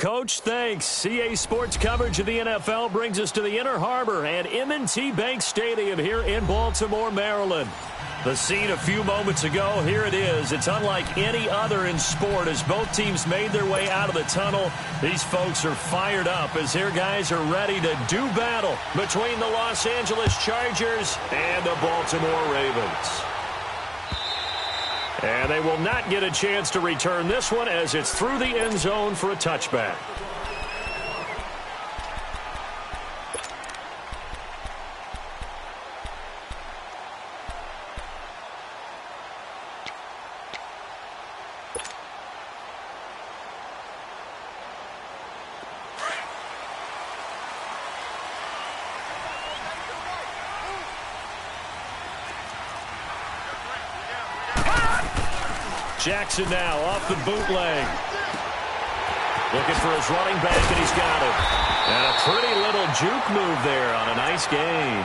Coach, thanks. CA Sports coverage of the NFL brings us to the Inner Harbor and M19 Bank Stadium here in Baltimore, Maryland. The scene a few moments ago, here it is. It's unlike any other in sport as both teams made their way out of the tunnel. These folks are fired up as their guys are ready to do battle between the Los Angeles Chargers and the Baltimore Ravens. And they will not get a chance to return this one as it's through the end zone for a touchback. Jackson now off the bootleg. Looking for his running back, and he's got it. And a pretty little juke move there on a nice gain.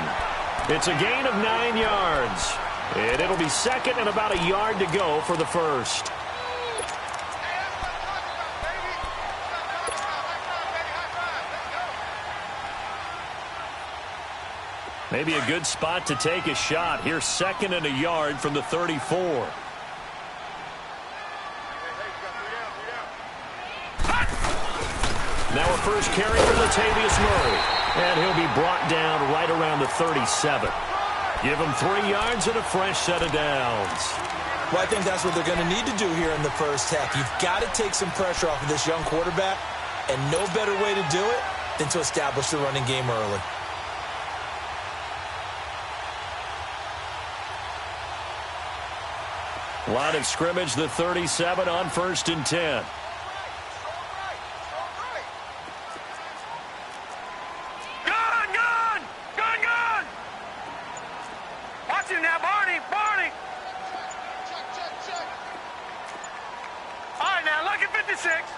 It's a gain of 9 yards. And it'll be second and about a yard to go for the first. Maybe a good spot to take a shot. Here's second and a yard from the 34. Now a first carry for Latavius Murray. And he'll be brought down right around the 37. Give him 3 yards and a fresh set of downs. Well, I think that's what they're going to need to do here in the first half. You've got to take some pressure off of this young quarterback, and no better way to do it than to establish the running game early. Line of scrimmage, the 37 on 1st and 10.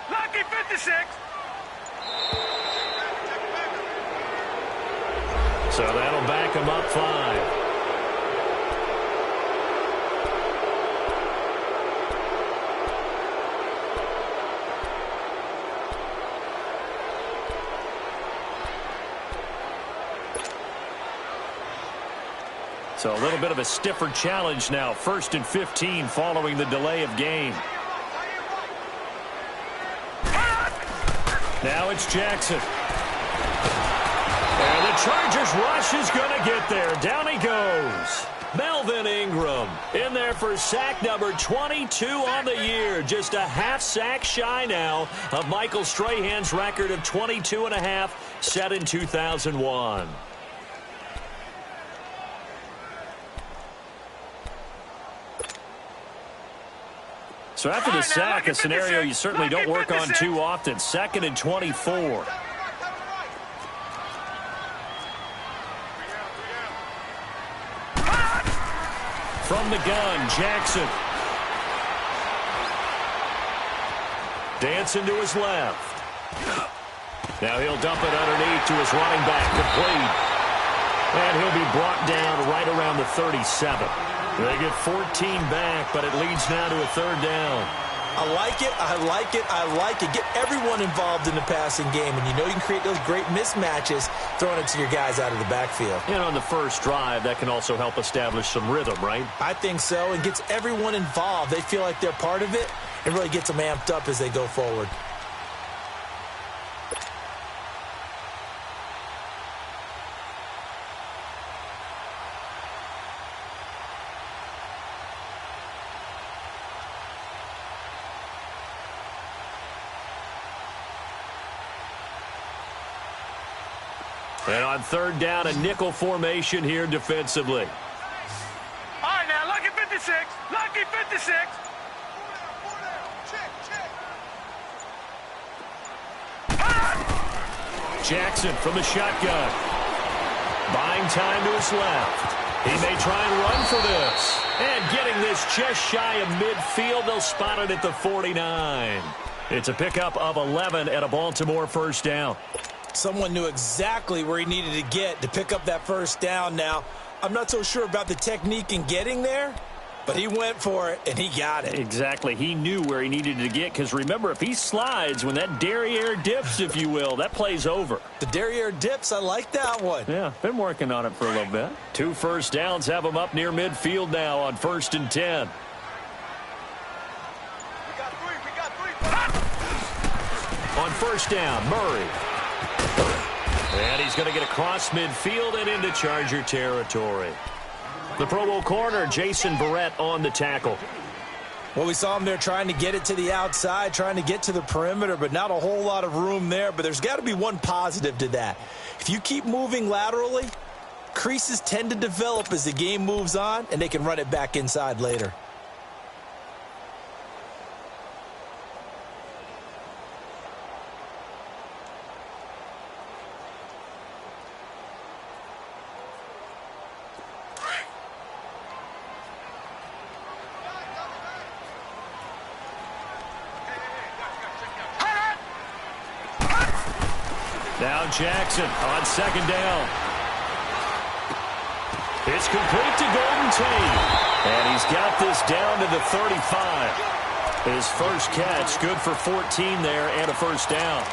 Lucky 56. So that'll back him up 5. So a little bit of a stiffer challenge now. 1st and 15 following the delay of game. Now it's Jackson. And the Chargers rush is going to get there. Down he goes. Melvin Ingram in there for sack number 22 on the year. Just a half sack shy now of Michael Strahan's record of 22.5 set in 2001. So after the sack, a scenario you certainly don't work on too often. 2nd and 24. From the gun, Jackson. Dancing to his left. Now he'll dump it underneath to his running back, complete. And he'll be brought down right around the 37. They get 14 back, but it leads now to a 3rd down. I like it, I like it, I like it. Get everyone involved in the passing game, and you know you can create those great mismatches throwing it to your guys out of the backfield. And on the first drive, that can also help establish some rhythm, right? I think so. It gets everyone involved. They feel like they're part of it. It really gets them amped up as they go forward. And on 3rd down, a nickel formation here defensively. All right, now, lucky 56. Lucky 56. Jackson from the shotgun. Buying time to his left. He may try and run for this. And getting this just shy of midfield. They'll spot it at the 49. It's a pickup of 11 at a Baltimore 1st down. Someone knew exactly where he needed to get to pick up that 1st down. Now, I'm not so sure about the technique in getting there, But he went for it, and he got it. Exactly. He knew where he needed to get, because remember, if he slides, when that derriere dips, if you will, that play's over. The derriere dips, I like that one. Yeah, been working on it for a little bit. 2 first downs have him up near midfield now on 1st and 10. On 1st down, Murray. And he's going to get across midfield and into Charger territory. The Pro Bowl corner, Jason Verrett, on the tackle. Well, we saw him there trying to get it to the outside, trying to get to the perimeter, but not a whole lot of room there. But there's got to be one positive to that. If you keep moving laterally, creases tend to develop as the game moves on, and they can run it back inside later. Now Jackson on 2nd down. It's complete to Golden Tate. And he's got this down to the 35. His first catch, good for 14 there and a first down.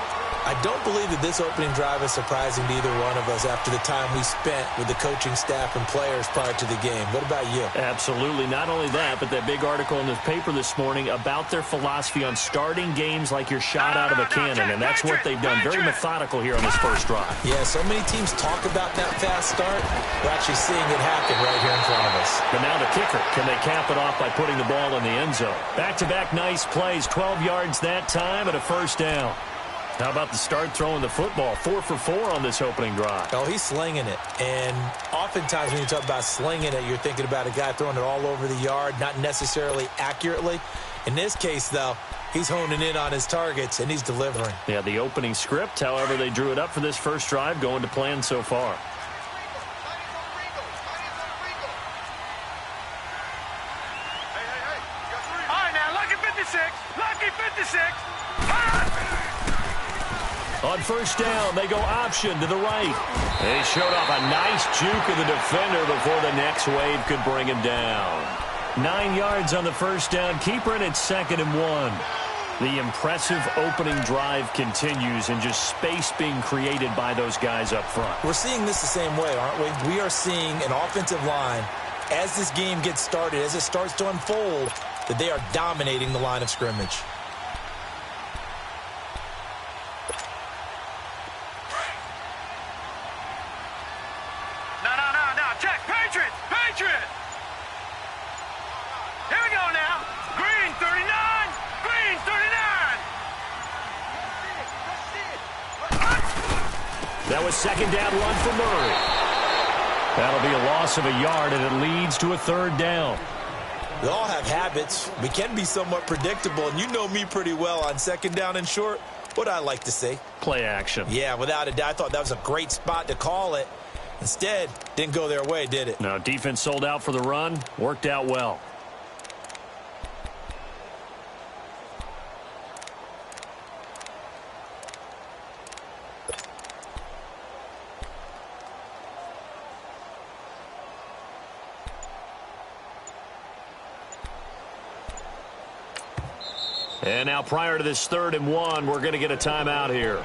I don't believe that this opening drive is surprising to either one of us after the time we spent with the coaching staff and players prior to the game. What about you? Absolutely. Not only that, but that big article in the paper this morning about their philosophy on starting games like you're shot out of a cannon, and that's what they've done. Very methodical here on this first drive. Yeah, so many teams talk about that fast start. We're actually seeing it happen right here in front of us. But now the kicker. Can they cap it off by putting the ball in the end zone? Back-to-back nice plays. 12 yards that time and a first down. How about the start throwing the football? 4 for 4 on this opening drive. Oh, he's slinging it. And oftentimes when you talk about slinging it, you're thinking about a guy throwing it all over the yard, not necessarily accurately. In this case, though, he's honing in on his targets, and he's delivering. Yeah, the opening script, however, they drew it up for this first drive, going to plan so far. All right, now, lucky 56. Lucky 56. On 1st down, they go option to the right. They showed off a nice juke of the defender before the next wave could bring him down. 9 yards on the 1st down. Keeper, and it's 2nd and 1. The impressive opening drive continues, and just space being created by those guys up front. We're seeing this the same way, aren't we? We are seeing an offensive line, as this game gets started, as it starts to unfold, that they are dominating the line of scrimmage. Check. Patriots. Patriots. Here we go now. Green 39. Green 39. That was 2nd down run for Murray. That'll be a loss of a yard, and it leads to a 3rd down. We all have habits. We can be somewhat predictable, and you know me pretty well on 2nd down and short. What I like to say? Play action. Yeah, without a doubt. I thought that was a great spot to call it. Instead, didn't go their way, did it? No, defense sold out for the run. Worked out well. And now prior to this 3rd and 1, we're going to get a timeout here.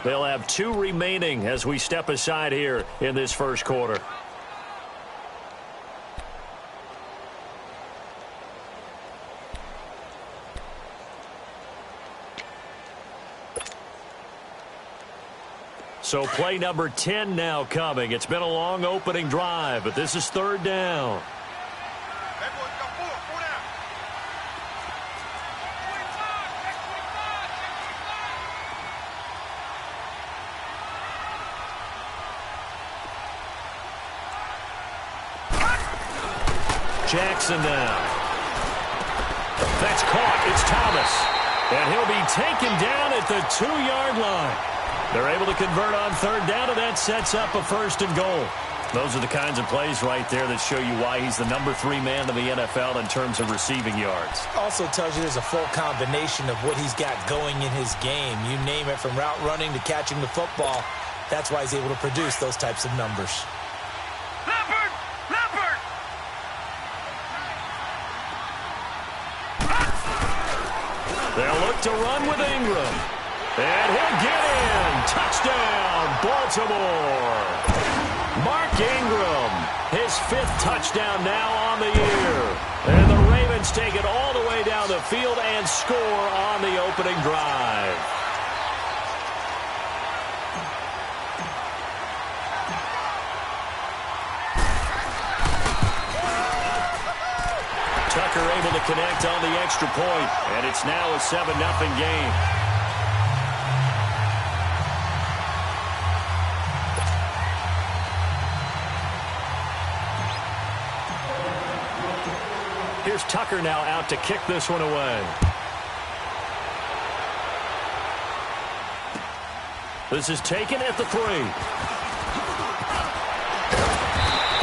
They'll have 2 remaining as we step aside here in this first quarter. So play number 10 now coming. It's been a long opening drive, but this is 3rd down. Jackson now. That's caught. It's Thomas. And he'll be taken down at the 2-yard line. They're able to convert on 3rd down, and that sets up a 1st and goal. Those are the kinds of plays right there that show you why he's the number 3 man in the NFL in terms of receiving yards. Also tells you there's a full combination of what he's got going in his game. You name it, from route running to catching the football. That's why he's able to produce those types of numbers. Leopard! Leopard! They'll look to run with Ingram. And he'll get in. Touchdown, Baltimore. Mark Ingram, his 5th touchdown now on the year. And the Ravens take it all the way down the field and score on the opening drive. Tucker able to connect on the extra point, and it's now a 7-0 game. Here's Tucker now out to kick this one away. This is taken at the 3.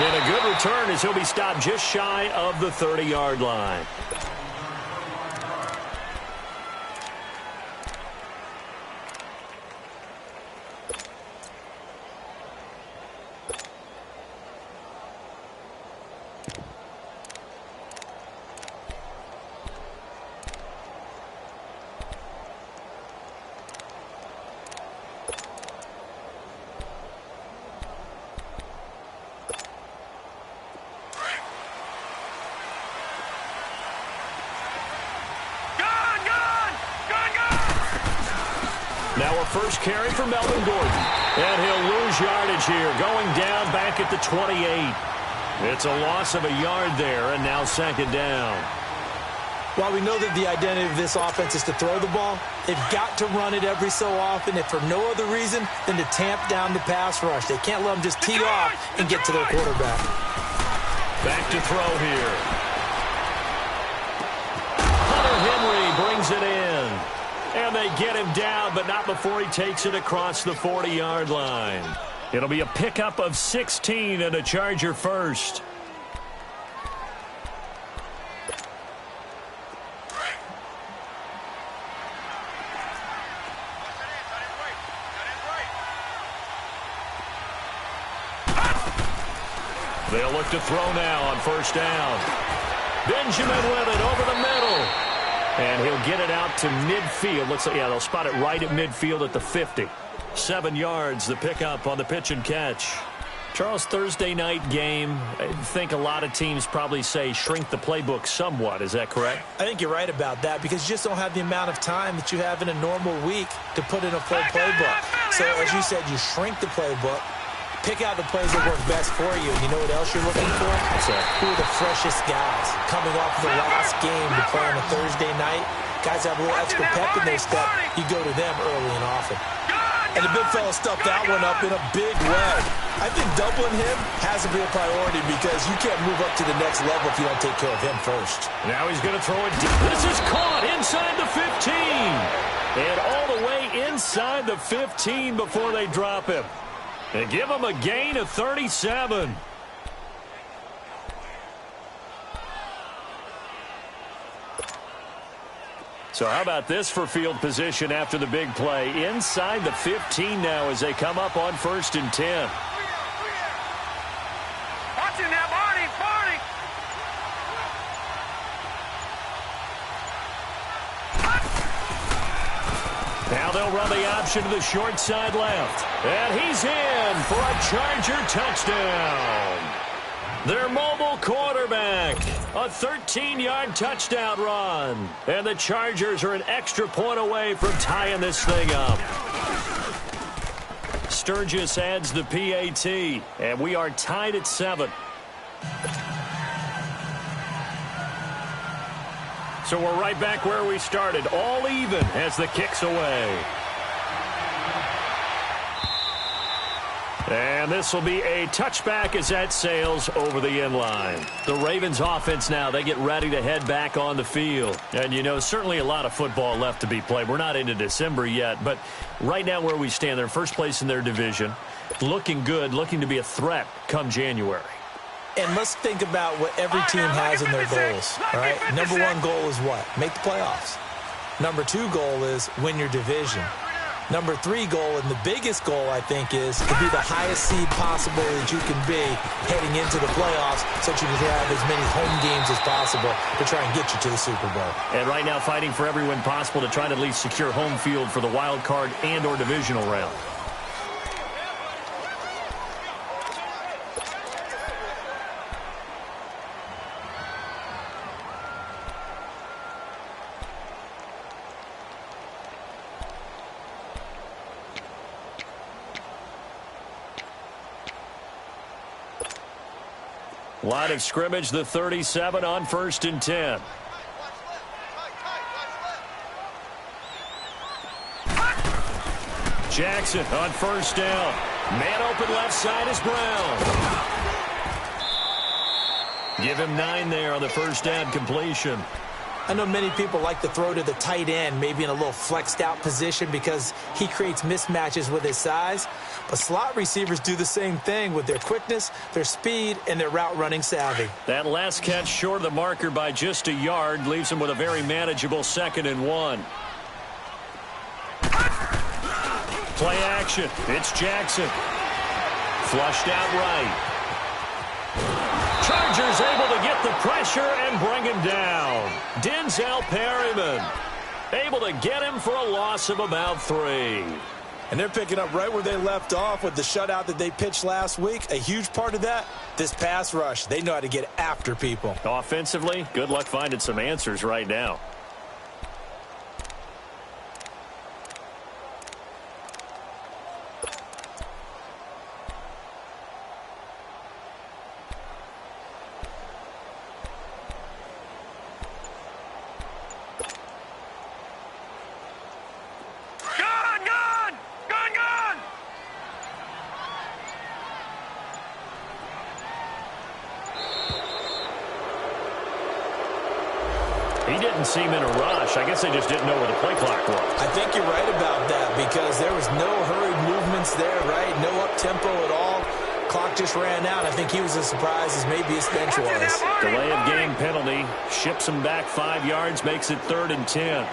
And a good return as he'll be stopped just shy of the 30-yard line. Now a first carry for Melvin Gordon. And he'll lose yardage here, going down back at the 28. It's a loss of a yard there, and now 2nd down. While we know that the identity of this offense is to throw the ball, they've got to run it every so often, if for no other reason than to tamp down the pass rush. They can't let them just tee off and get to their quarterback. Back to throw here. Hunter Henry brings it in. And they get him down, but not before he takes it across the 40-yard line. It'll be a pickup of 16 and a Charger first. They'll look to throw now on 1st down. Benjamin with it over the middle. And he'll get it out to midfield. Looks like, yeah, they'll spot it right at midfield at the 50. 7 yards, the pickup on the pitch and catch. Charles, Thursday night game, I think a lot of teams probably say shrink the playbook somewhat. Is that correct? I think you're right about that because you just don't have the amount of time that you have in a normal week to put in a full playbook. So, as you said, you shrink the playbook. Pick out the plays that work best for you. You know what else you're looking for? Who are the freshest guys coming off of the last game to play on a Thursday night? Guys have a little extra pep in their step. You go to them early and often. And the big fella stuffed that one up in a big way. I think doubling him has to be a priority because you can't move up to the next level if you don't take care of him first. Now he's going to throw it deep. This is caught inside the 15. And all the way inside the 15 before they drop him. And give him a gain of 37. So how about this for field position after the big play? Inside the 15 now as they come up on 1st and 10. Watch him now, Barney, Barney. Now they'll run the option to the short side left. And he's in for a Charger touchdown. Their mobile quarterback, a 13-yard touchdown run. And the Chargers are an extra point away from tying this thing up. Sturgis adds the PAT, and we are tied at 7. So we're right back where we started, all even as the kick's away. And this will be a touchback as that sails over the end line. The Ravens offense now, they get ready to head back on the field. And, you know, certainly a lot of football left to be played. We're not into December yet, but right now where we stand, they're first place in their division. Looking good, looking to be a threat come January. And let's think about what every team has in their goals, all right? Number 1 goal is what? Make the playoffs. Number 2 goal is win your division. Number 3 goal, and the biggest goal, I think, is to be the highest seed possible that you can be heading into the playoffs so that you can have as many home games as possible to try and get you to the Super Bowl. And right now fighting for every win possible to try to at least secure home field for the wild card and or divisional round. Line of scrimmage, the 37 on 1st and 10. Jackson on 1st down. Man open left side is Brown. Give him 9 there on the 1st down completion. I know many people like to throw to the tight end, maybe in a little flexed out position because he creates mismatches with his size. But slot receivers do the same thing with their quickness, their speed, and their route running savvy. That last catch short of the marker by just a yard leaves him with a very manageable 2nd and 1. Play action. It's Jackson. Flushed out right. Chargers able to get the pressure and bring him down. Denzel Perryman able to get him for a loss of about 3. And they're picking up right where they left off with the shutout that they pitched last week. A huge part of that, this pass rush. They know how to get after people. Offensively, good luck finding some answers right now. He didn't seem in a rush. I guess they just didn't know where the play clock was. I think you're right about that because there was no hurried movements there, right? No up-tempo at all. Clock just ran out. I think he was as surprised as maybe his bench was. Delay of game penalty. Ships him back 5 yards, makes it 3rd and 10.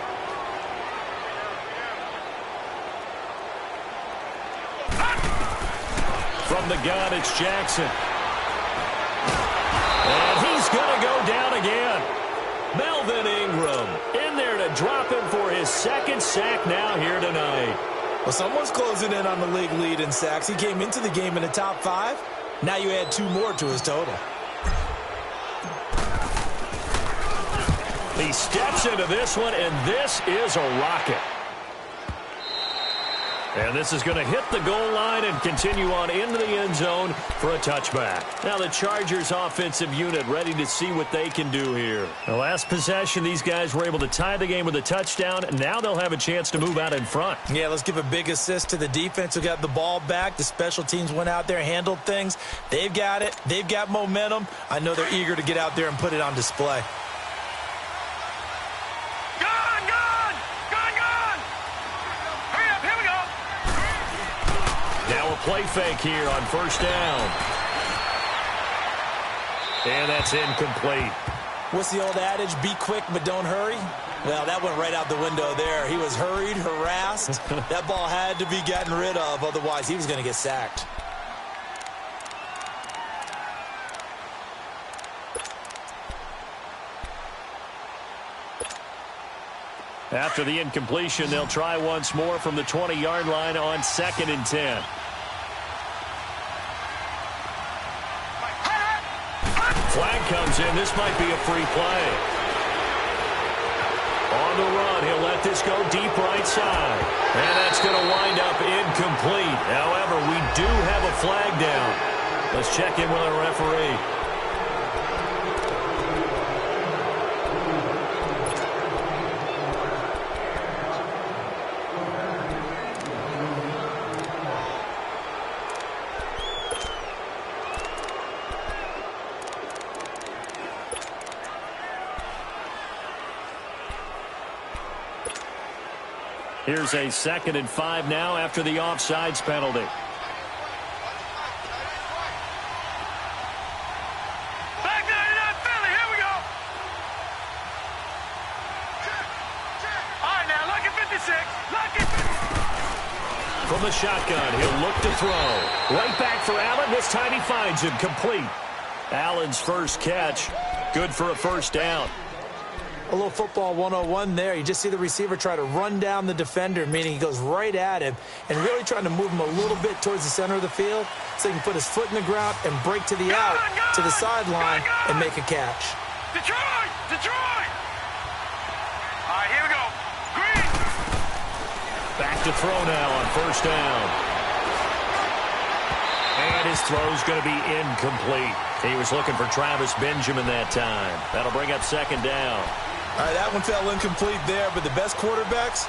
From the gun, it's Jackson. And he's going to go down again. Melvin Ingram in there to drop him for his 2nd sack now here tonight. Well, someone's closing in on the league lead in sacks. He came into the game in the top 5. Now you add 2 more to his total. He steps into this one, and this is a rocket. And this is going to hit the goal line and continue on into the end zone for a touchback. Now the Chargers offensive unit ready to see what they can do here. The last possession, these guys were able to tie the game with a touchdown. Now they'll have a chance to move out in front. Yeah, let's give a big assist to the defense who got the ball back. The special teams went out there, handled things. They've got it. They've got momentum. I know they're eager to get out there and put it on display. Play fake here on 1st down. And that's incomplete. What's the old adage? Be quick, but don't hurry. Well, that went right out the window there. He was hurried, harassed. That ball had to be gotten rid of. Otherwise, he was going to get sacked. After the incompletion, they'll try once more from the 20-yard line on 2nd and 10. Flag comes in. This might be a free play. On the run, he'll let this go deep right side. And that's going to wind up incomplete. However, we do have a flag down. Let's check in with our referee. Here's a 2nd and 5 now after the offsides penalty. Back 99 Philly, here we go. All right, now, look at 56. Look at 56. from the shotgun. He'll look to throw. Right back for Allen. This time he finds him complete. Allen's first catch. Good for a first down. A little football 101 there. You just see the receiver try to run down the defender, meaning he goes right at him and really trying to move him a little bit towards the center of the field so he can put his foot in the ground and break to the out, to the sideline, and make a catch. Detroit! Detroit! All right, here we go. Green! Back to throw now on first down. And his throw's going to be incomplete. He was looking for Travis Benjamin that time. That'll bring up second down. All right, that one fell incomplete there, but the best quarterbacks,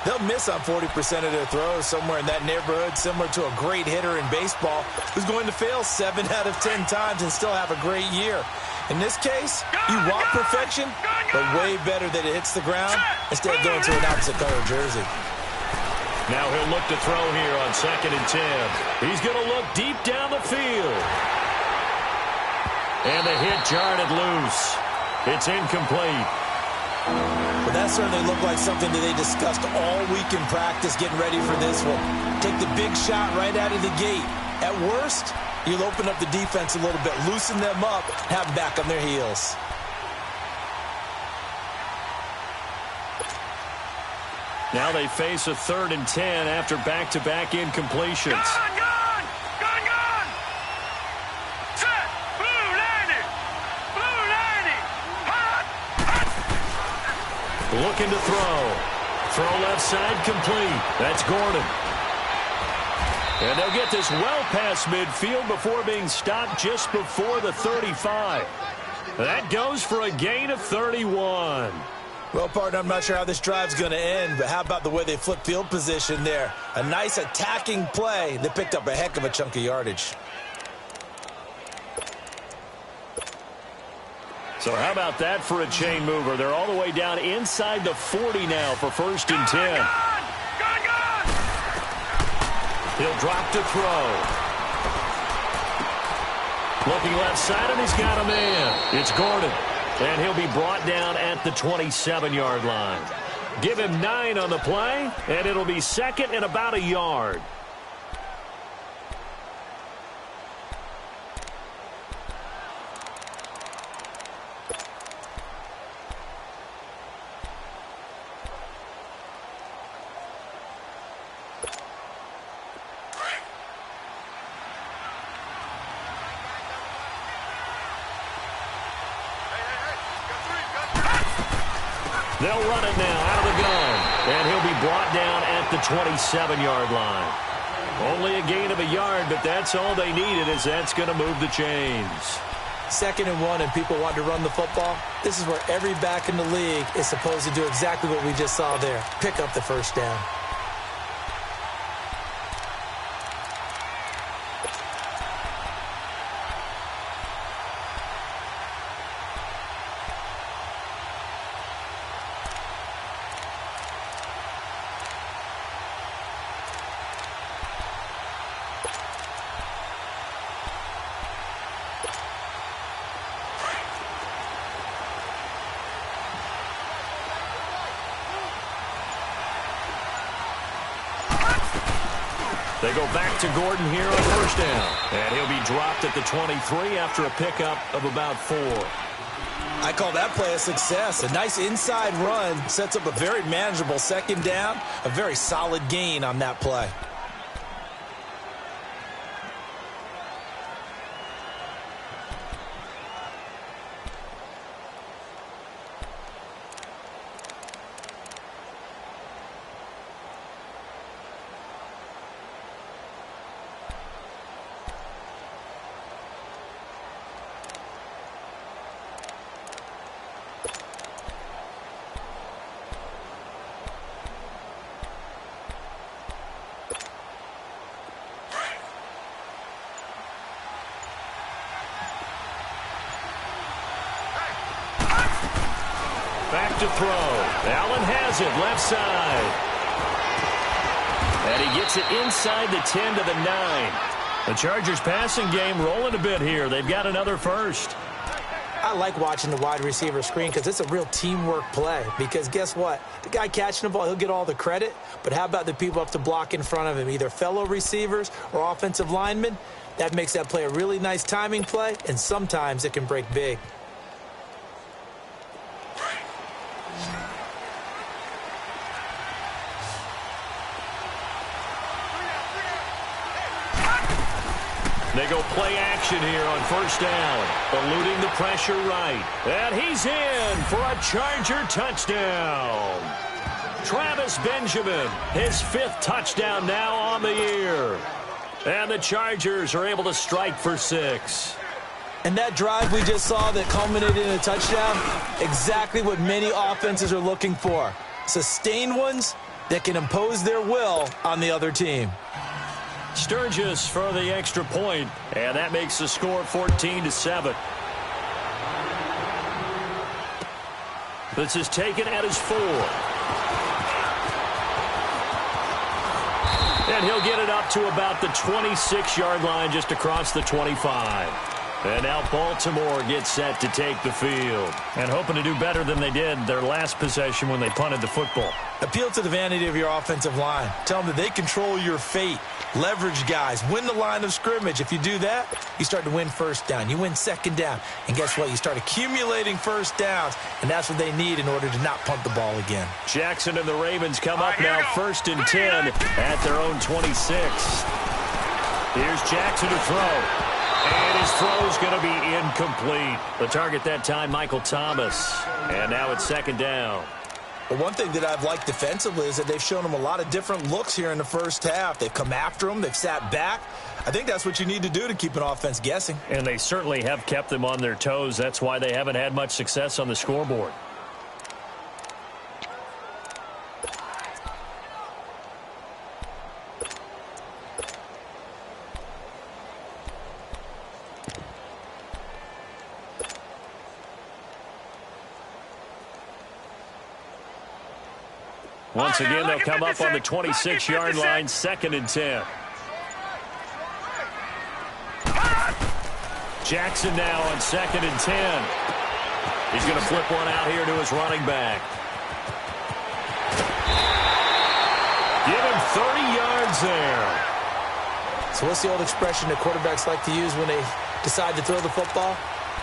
they'll miss on 40% of their throws, somewhere in that neighborhood, similar to a great hitter in baseball who's going to fail 7 out of 10 times and still have a great year. In this case, you want perfection, but way better that it hits the ground instead of going to an opposite color jersey. Now he'll look to throw here on 2nd and 10. He's going to look deep down the field. And the hit jarred it loose. It's incomplete. Well, that certainly looked like something that they discussed all week in practice getting ready for this one. Take the big shot right out of the gate. At worst, you'll open up the defense a little bit, loosen them up, have them back on their heels. Now they face a 3rd and 10 after back-to-back incompletions. Gun! Set! Blue landing! Hot! Looking to throw. Throw left side complete. That's Gordon. And they'll get this well past midfield before being stopped just before the 35. That goes for a gain of 31. Well, partner, I'm not sure how this drive's going to end, but how about the way they flip field position there? A nice attacking play. They picked up a heck of a chunk of yardage. So how about that for a chain mover? They're all the way down inside the 40 now for 1st and 10. Gun! He'll drop to throw. Looking left side, and he's got a man. It's Gordon. And he'll be brought down at the 27-yard line. Give him 9 on the play, and it'll be 2nd and about a yard. They'll run it now out of the gun. And he'll be brought down at the 27-yard line. Only a gain of a yard, but that's all they needed, as that's going to move the chains. 2nd and 1 and people want to run the football. This is where every back in the league is supposed to do exactly what we just saw there. Pick up the first down. They go back to Gordon here on first down. And he'll be dropped at the 23 after a pickup of about 4. I call that play a success. A nice inside run sets up a very manageable 2nd down. A very solid gain on that play. Back to throw. Allen has it left side. And he gets it inside the 10 to the 9. The Chargers passing game rolling a bit here. They've got another first. I I like watching the wide receiver screen because it's a real teamwork play. Because guess what? The guy catching the ball, he'll get all the credit. But how about the people up to block in front of him, either fellow receivers or offensive linemen? That makes that play a really nice timing play, and sometimes it can break big. They go play action here on first down. Eluding the pressure right. And he's in for a Charger touchdown. Travis Benjamin, his 5th touchdown now on the year. And the Chargers are able to strike for 6. And that drive we just saw that culminated in a touchdown, exactly what many offenses are looking for. Sustained ones that can impose their will on the other team. Sturgis for the extra point, and that makes the score 14-7. This is taken at his 4. And he'll get it up to about the 26-yard line, just across the 25. And now Baltimore gets set to take the field. And hoping to do better than they did their last possession when they punted the football. Appeal to the vanity of your offensive line. Tell them that they control your fate. Leverage guys. Win the line of scrimmage. If you do that, you start to win first down. You win second down. And guess what? You start accumulating first downs. And that's what they need in order to not punt the ball again. Jackson and the Ravens come up now 1st and 10 at their own 26. Here's Jackson to throw. And his throw is going to be incomplete. The target that time, Michael Thomas. And now it's 2nd down. But one thing that I've liked defensively is that they've shown them a lot of different looks here in the first half. They've come after them. They've sat back. I think that's what you need to do to keep an offense guessing. And they certainly have kept them on their toes. That's why they haven't had much success on the scoreboard. Once again, they'll come up on the 26-yard line, 2nd and 10. Jackson now on 2nd and 10. He's going to flip one out here to his running back. Give him 30 yards there. So what's the old expression that quarterbacks like to use when they decide to throw the football?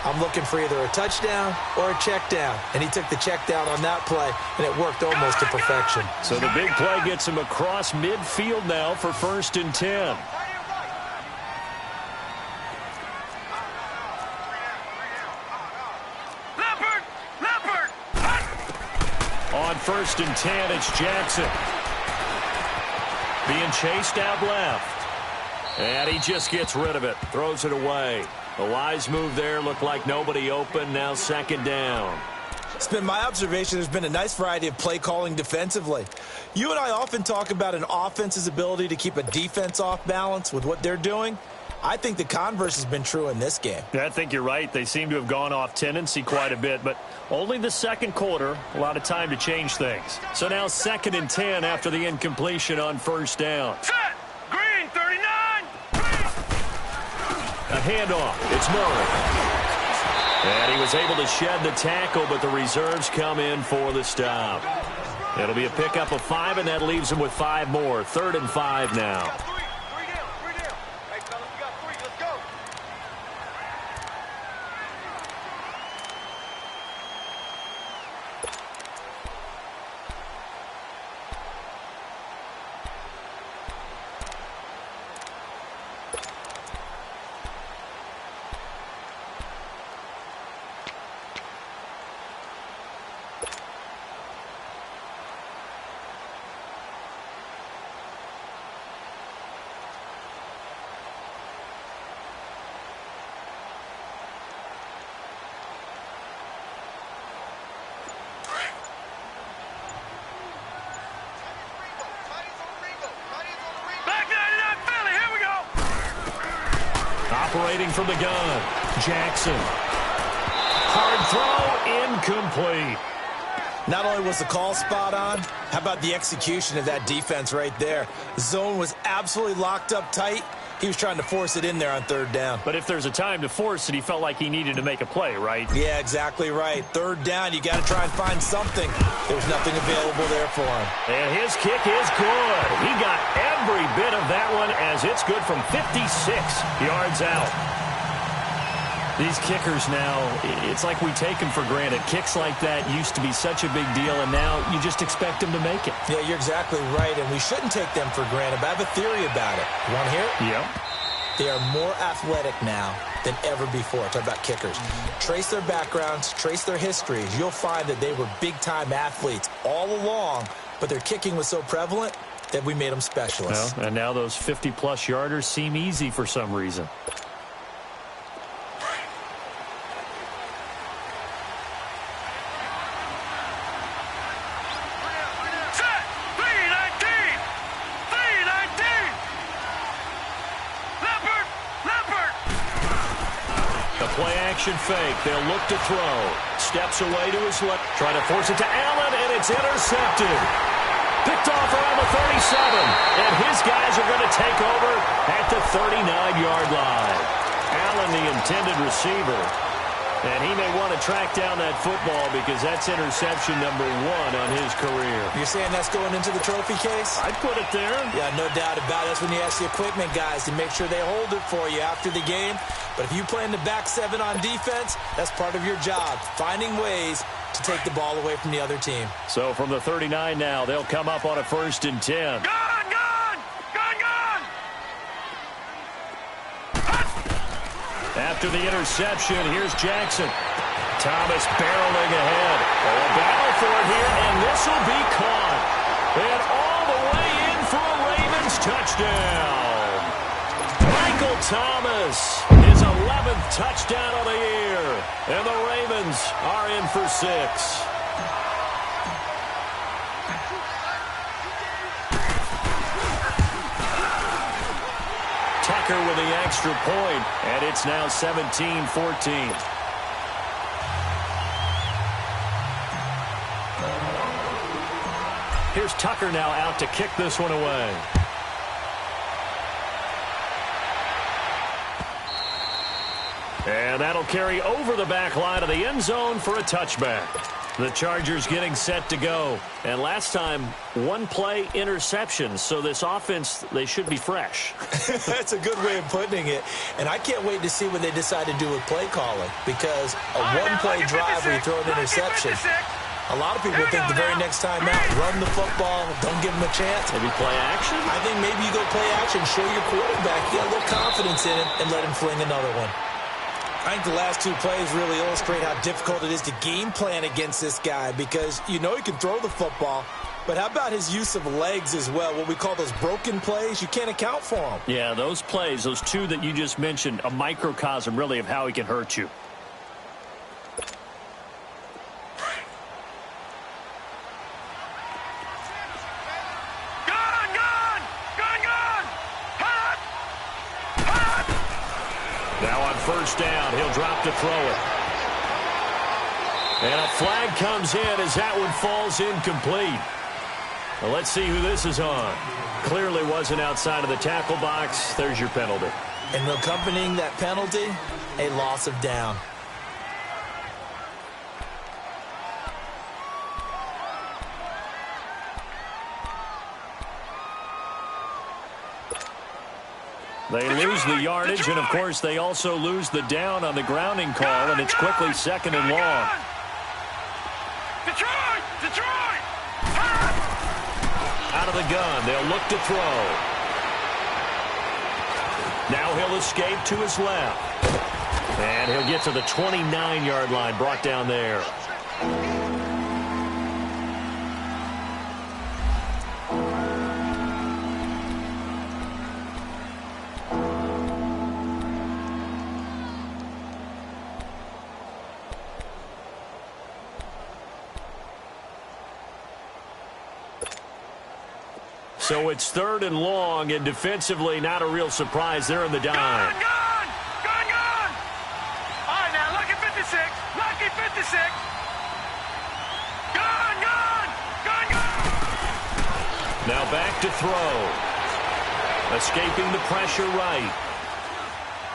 I'm looking for either a touchdown or a check down. And he took the check down on that play, and it worked almost to perfection. So the big play gets him across midfield now for 1st and 10. Leopard! On 1st and 10, it's Jackson. Being chased out left. And he just gets rid of it. Throws it away. A wise move there. Looked like nobody open. Now 2nd down. It's been my observation there's been a nice variety of play calling defensively. You and I often talk about an offense's ability to keep a defense off balance with what they're doing. I think the converse has been true in this game. I think you're right. They seem to have gone off tendency quite a bit, but only the 2nd quarter. A lot of time to change things. So now 2nd and 10 after the incompletion on 1st down. Set! Green, 39! A handoff. It's Murray. And he was able to shed the tackle, but the reserves come in for the stop. It'll be a pickup of 5, and that leaves him with 5 more. 3rd and 5 now. Three down. Hey, fellas, we got 3. Let's go. Operating from the gun, Jackson. Hard throw, incomplete. Not only was the call spot on, how about the execution of that defense right there? The zone was absolutely locked up tight. He was trying to force it in there on third down. But if there's a time to force it, he felt like he needed to make a play, right? Yeah, exactly right. Third down, you got to try and find something. There was nothing available there for him. And his kick is good. He got every bit of that one as it's good from 56 yards out. These kickers now, it's like we take them for granted. Kicks like that used to be such a big deal, and now you just expect them to make it. Yeah, you're exactly right, and we shouldn't take them for granted, but I have a theory about it. You want to hear it? Yep. They are more athletic now than ever before. Talk about kickers. Trace their backgrounds, trace their histories. You'll find that they were big-time athletes all along, but their kicking was so prevalent that we made them specialists. Well, and now those 50-plus yarders seem easy for some reason. Fake. They'll look to throw. Steps away to his left. Trying to force it to Allen, and it's intercepted. Picked off around the 37. And his guys are going to take over at the 39-yard line. Allen, the intended receiver. And he may want to track down that football because that's interception number 1 on his career. You're saying that's going into the trophy case? I'd put it there. Yeah, no doubt about it. That's when you ask the equipment guys to make sure they hold it for you after the game. But if you play in the back 7 on defense, that's part of your job, finding ways to take the ball away from the other team. So from the 39 now, they'll come up on a 1st and 10. After the interception, here's Jackson. Thomas barreling ahead. A battle for it here, and this will be caught. And all the way in for a Ravens touchdown. Michael Thomas, his 11th touchdown of the year. And the Ravens are in for 6. Tucker with the extra point, and it's now 17-14. Here's Tucker now out to kick this one away. And that'll carry over the back line of the end zone for a touchback. The Chargers getting set to go. And last time, 1-play interception. So this offense, they should be fresh. That's a good way of putting it. And I can't wait to see what they decide to do with play calling. Because a one-play drive where you throw an interception, a lot of people think the very next time out, run the football, don't give them a chance. Maybe play action? I think maybe you go play action, show your quarterback, get a little confidence in him, and let him fling another one. I think the last 2 plays really illustrate how difficult it is to game plan against this guy because you know he can throw the football, but how about his use of legs as well, what we call those broken plays? You can't account for them. Yeah, those plays, those 2 that you just mentioned, a microcosm really of how he can hurt you. Now on 1st down, he'll drop to throw it. And a flag comes in as that one falls incomplete. Well, let's see who this is on. Clearly wasn't outside of the tackle box. There's your penalty. And accompanying that penalty, a loss of down. They lose the yardage, and, of course, they also lose the down on the grounding call, and it's quickly 2nd and long. Detroit! Out of the gun, they'll look to throw. Now he'll escape to his left. And he'll get to the 29-yard line, brought down there. So it's 3rd and long, and defensively, not a real surprise. They're in the dime. Gun! All right, now, lucky 56. Lucky 56. Gun! Now back to throw. Escaping the pressure right.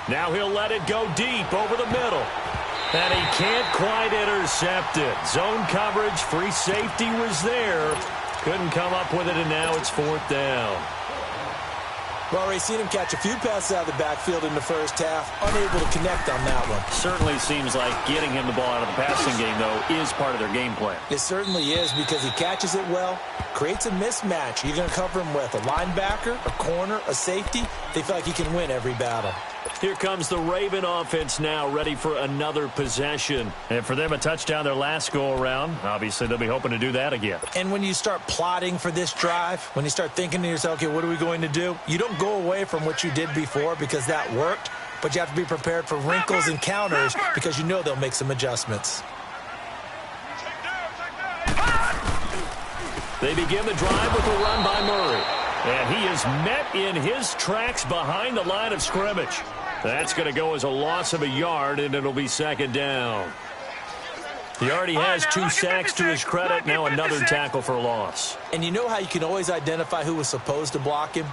Now he'll let it go deep over the middle. And he can't quite intercept it. Zone coverage, free safety was there. Couldn't come up with it, and now it's 4th down. Well, Ray, seen him catch a few passes out of the backfield in the first half. Unable to connect on that one. Certainly seems like getting him the ball out of the passing game, though, is part of their game plan. It certainly is, because he catches it well, creates a mismatch. You're going to cover him with a linebacker, a corner, a safety. They feel like he can win every battle. Here comes the Raven offense now, ready for another possession. And for them, a touchdown their last go-around. Obviously, they'll be hoping to do that again. And when you start plotting for this drive, when you start thinking to yourself, okay, what are we going to do? You don't go away from what you did before because that worked, but you have to be prepared for wrinkles and counters because you know they'll make some adjustments. They begin the drive with a run by Murray. And he is met in his tracks behind the line of scrimmage. That's going to go as a loss of a yard, and it'll be 2nd down. He already has 2 sacks to his credit. Now another tackle for a loss. And you know how you can always identify who was supposed to block him?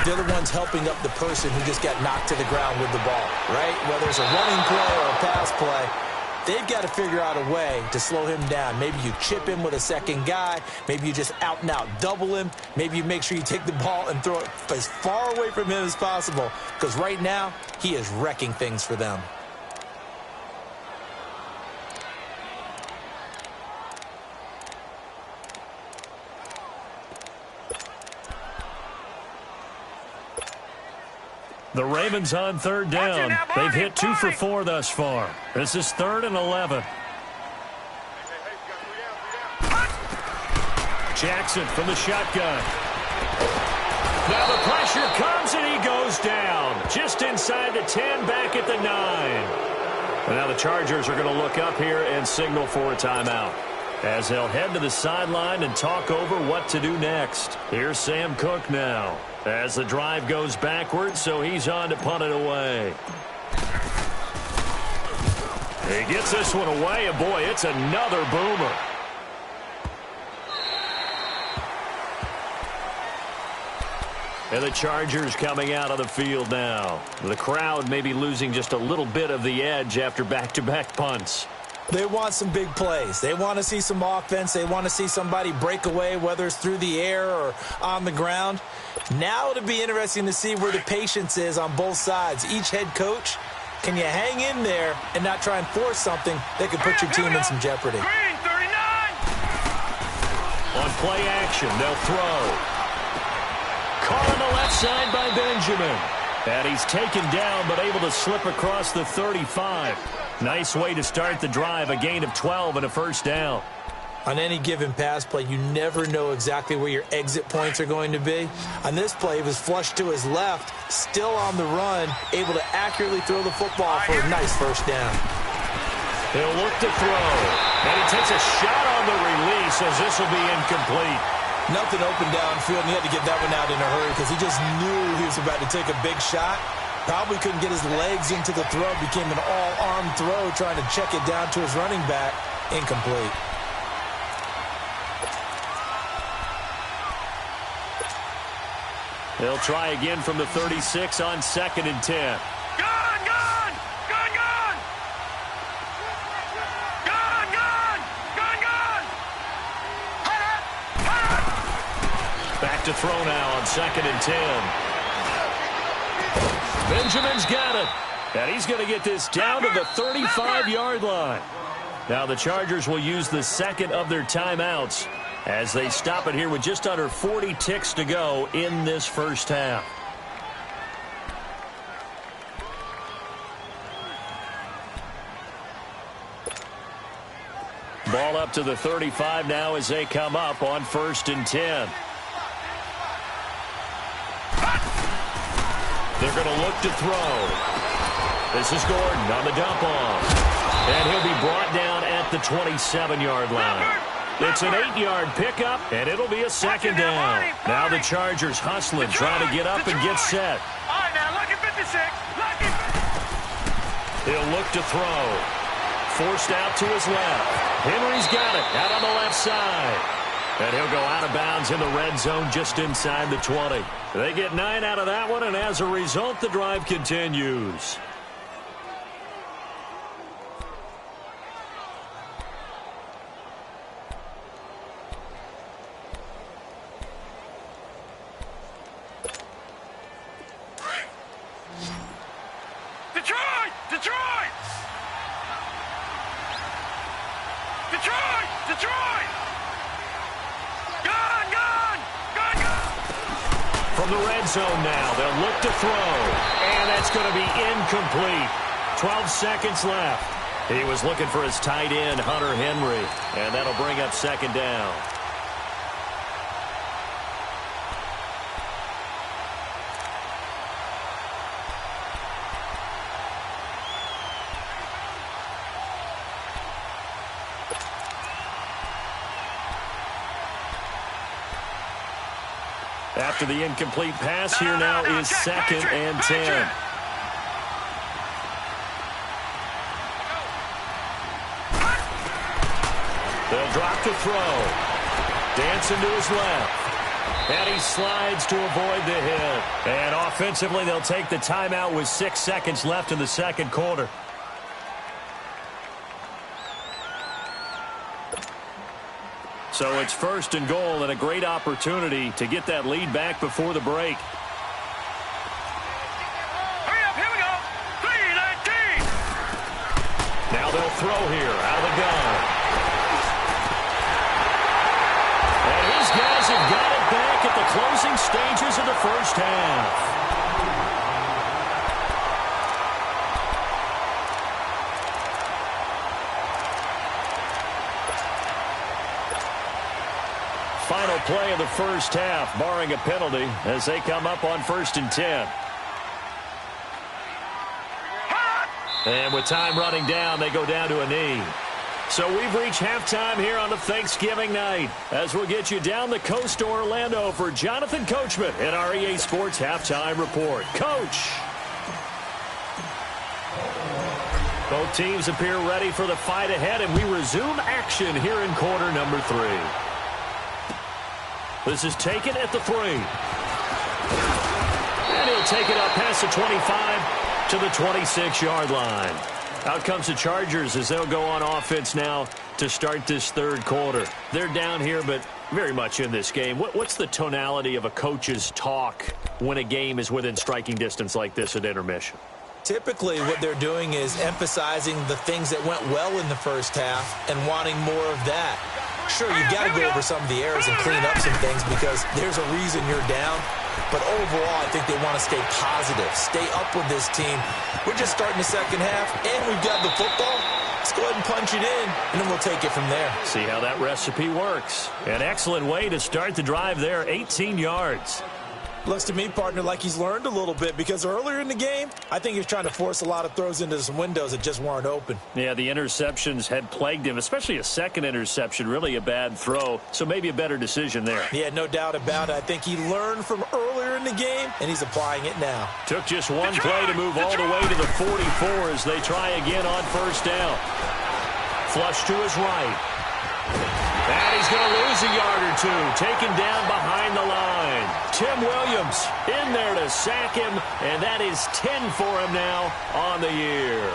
They're the ones helping up the person who just got knocked to the ground with the ball, right? Whether it's a running play or a pass play, they've got to figure out a way to slow him down. Maybe you chip him with a second guy. Maybe you just out-and-out double him. Maybe you make sure you take the ball and throw it as far away from him as possible. Because right now, he is wrecking things for them. The Ravens on 3rd down. They've hit 2 for 4 thus far. This is 3rd and 11. Jackson from the shotgun. Now the pressure comes and he goes down. Just inside the 10, back at the 9. And now the Chargers are going to look up here and signal for a timeout, as they'll head to the sideline and talk over what to do next. Here's Sam Cook now, as the drive goes backwards, so he's on to punt it away. He gets this one away, and boy, it's another boomer. And the Chargers coming out of the field now. The crowd may be losing just a little bit of the edge after back-to-back punts. They want some big plays. They want to see some offense. They want to see somebody break away, whether it's through the air or on the ground. Now it'll be interesting to see where the patience is on both sides. Each head coach, can you hang in there and not try and force something that could put your team in some jeopardy? Green, 39. On play action, they'll throw. Caught on the left side by Benjamin. And he's taken down, but able to slip across the 35. Nice way to start the drive, a gain of 12 and a 1st down. On any given pass play, you never know exactly where your exit points are going to be. On this play, he was flushed to his left, still on the run, able to accurately throw the football for a nice 1st down. He'll look to throw. And he takes a shot on the release, as this will be incomplete. Nothing open downfield, and he had to get that one out in a hurry because he just knew he was about to take a big shot. Probably couldn't get his legs into the throw. Became an all-arm throw, trying to check it down to his running back. Incomplete. They'll try again from the 36 on 2nd and 10. Gone, gone, gone, gone. Gone, gone, gone, gone. Back to throw now on 2nd and 10. Benjamin's got it. And he's going to get this down to the 35-yard line. Now the Chargers will use the 2nd of their timeouts as they stop it here with just under 40 ticks to go in this 1st half. Ball up to the 35 now as they come up on 1st and 10. They're going to look to throw. This is Gordon on the dump off. And he'll be brought down at the 27-yard line. It's an 8-yard pickup, and it'll be a 2nd down. Now the Chargers hustling, trying to get up and get set. All right, now, look at 56. Look at... He'll look to throw. Forced out to his left. Henry's got it out on the left side. And he'll go out of bounds in the red zone just inside the 20. They get 9 out of that one, and as a result, the drive continues. Detroit! Detroit! Detroit! Detroit! Gone! Gone! Gone! Gone! From the red zone now, they'll look to throw. And that's going to be incomplete. 12 seconds left. He was looking for his tight end, Hunter Henry. And that'll bring up second down. After the incomplete pass, here now is second and 10. They'll drop to throw. Dancing to his left. And he slides to avoid the hit. And offensively, they'll take the timeout with 6 seconds left in the second quarter. So it's first and goal and a great opportunity to get that lead back before the break. Hurry up, here we go. 3-19. Now they'll throw here out of the gun. And his guys have got it back at the closing stages of the first half. Final play of the first half, barring a penalty, as they come up on 1st and 10. And with time running down, they go down to a knee. So we've reached halftime here on the Thanksgiving night, as we'll get you down the coast to Orlando for Jonathan Coachman in our EA Sports Halftime Report. Coach! Both teams appear ready for the fight ahead, and we resume action here in quarter number 3. This is taken at the 3. And he'll take it up past the 25 to the 26-yard line. Out comes the Chargers as they'll go on offense now to start this third quarter. They're down here, but very much in this game. What's the tonality of a coach's talk when a game is within striking distance like this at intermission? Typically, what they're doing is emphasizing the things that went well in the first half and wanting more of that. Sure, you've got to go over some of the errors and clean up some things because there's a reason you're down. But overall, I think they want to stay positive, stay up with this team. We're just starting the second half, and we've got the football. Let's go ahead and punch it in, and then we'll take it from there. See how that recipe works. An excellent way to start the drive there, 18 yards. Looks to me, partner, like he's learned a little bit because earlier in the game, I think he was trying to force a lot of throws into some windows that just weren't open. Yeah, the interceptions had plagued him, especially a second interception, really a bad throw, so maybe a better decision there. Yeah, no doubt about it. I think he learned from earlier in the game, and he's applying it now. Took just one play to move all the way to the 44 as they try again on first down. Flush to his right. And he's going to lose a yard or two, taken down behind the line. Tim Williams in there to sack him, and that is 10 for him now on the year.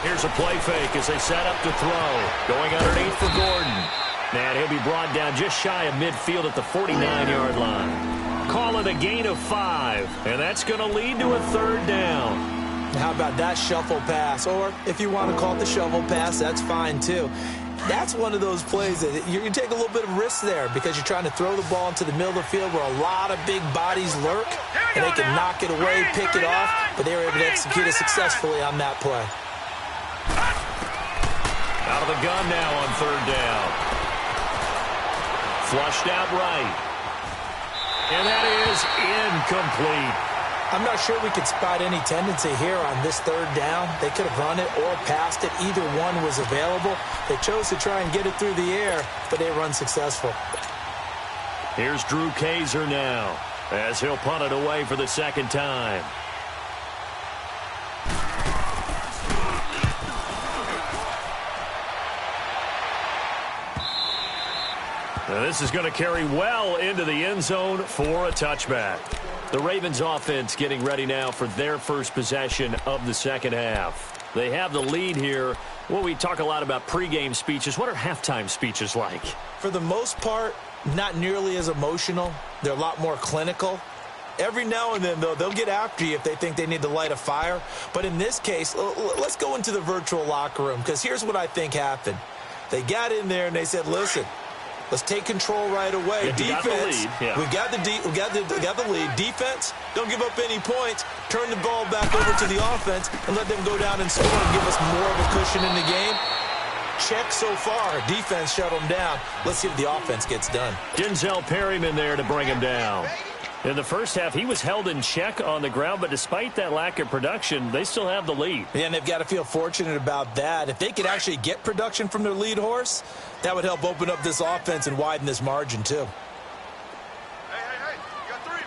Here's a play fake as they set up to throw. Going underneath for Gordon. And he'll be brought down just shy of midfield at the 49-yard line. Call it a gain of 5, and that's going to lead to a third down. How about that shuffle pass? Or if you want to call it the shovel pass, that's fine too. That's one of those plays that you take a little bit of risk there because you're trying to throw the ball into the middle of the field where a lot of big bodies lurk, and they can knock it away, pick it off, but they were able to execute it successfully on that play. Out of the gun now on third down. Flushed out right. And that is incomplete. I'm not sure we could spot any tendency here on this third down. They could have run it or passed it. Either one was available. They chose to try and get it through the air, but they run successful. Here's Drew Kaiser now as he'll punt it away for the second time. Now this is going to carry well into the end zone for a touchback. The Ravens offense getting ready now for their first possession of the second half. They have the lead here. Well, we talk a lot about pregame speeches. What are halftime speeches like? For the most part, not nearly as emotional. They're a lot more clinical. Every now and then, though, they'll get after you if they think they need to light a fire. But in this case, let's go into the virtual locker room, because here's what I think happened. They got in there and they said, listen, let's take control right away. Defense, we got the lead. Defense, don't give up any points. Turn the ball back over to the offense and let them go down and score and give us more of a cushion in the game. Check so far. Defense shut them down. Let's see if the offense gets done. Denzel Perryman there to bring him down. In the first half, he was held in check on the ground, but despite that lack of production, they still have the lead. Yeah, and they've got to feel fortunate about that. If they could actually get production from their lead horse, that would help open up this offense and widen this margin, too. Hey, you got three.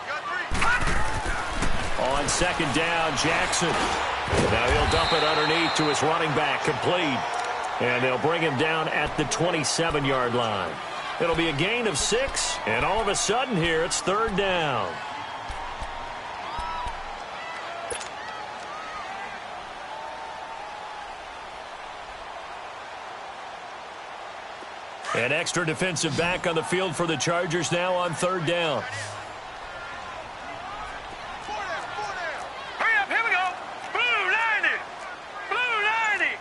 On second down, Jackson. Now he'll dump it underneath to his running back, complete. And they'll bring him down at the 27-yard line. It'll be a gain of 6, and all of a sudden here, it's third down. An extra defensive back on the field for the Chargers now on third down. Hurry up, here we go. Blue 90. Blue 90.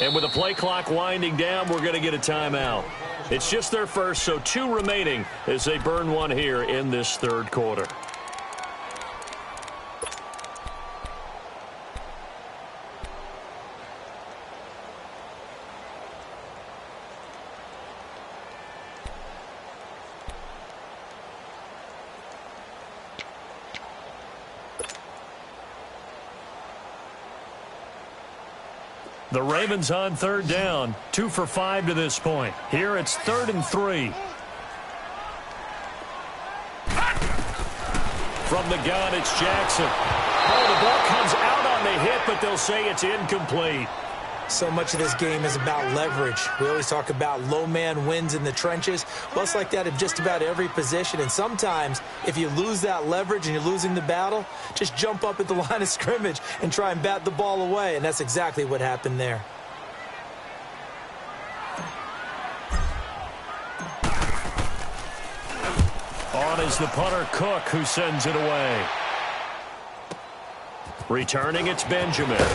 And with the play clock winding down, we're going to get a timeout. It's just their first, so 2 remaining as they burn one here in this third quarter. The Ravens on third down, 2 for 5 to this point. Here it's 3rd and 3. From the gun, it's Jackson. Oh, the ball comes out on the hit, but they'll say it's incomplete. So much of this game is about leverage. We always talk about low man wins in the trenches. Well, it's like that in just about every position. And sometimes, if you lose that leverage and you're losing the battle, just jump up at the line of scrimmage and try and bat the ball away. And that's exactly what happened there. On is the punter, Cook, who sends it away. Returning, it's Benjamin.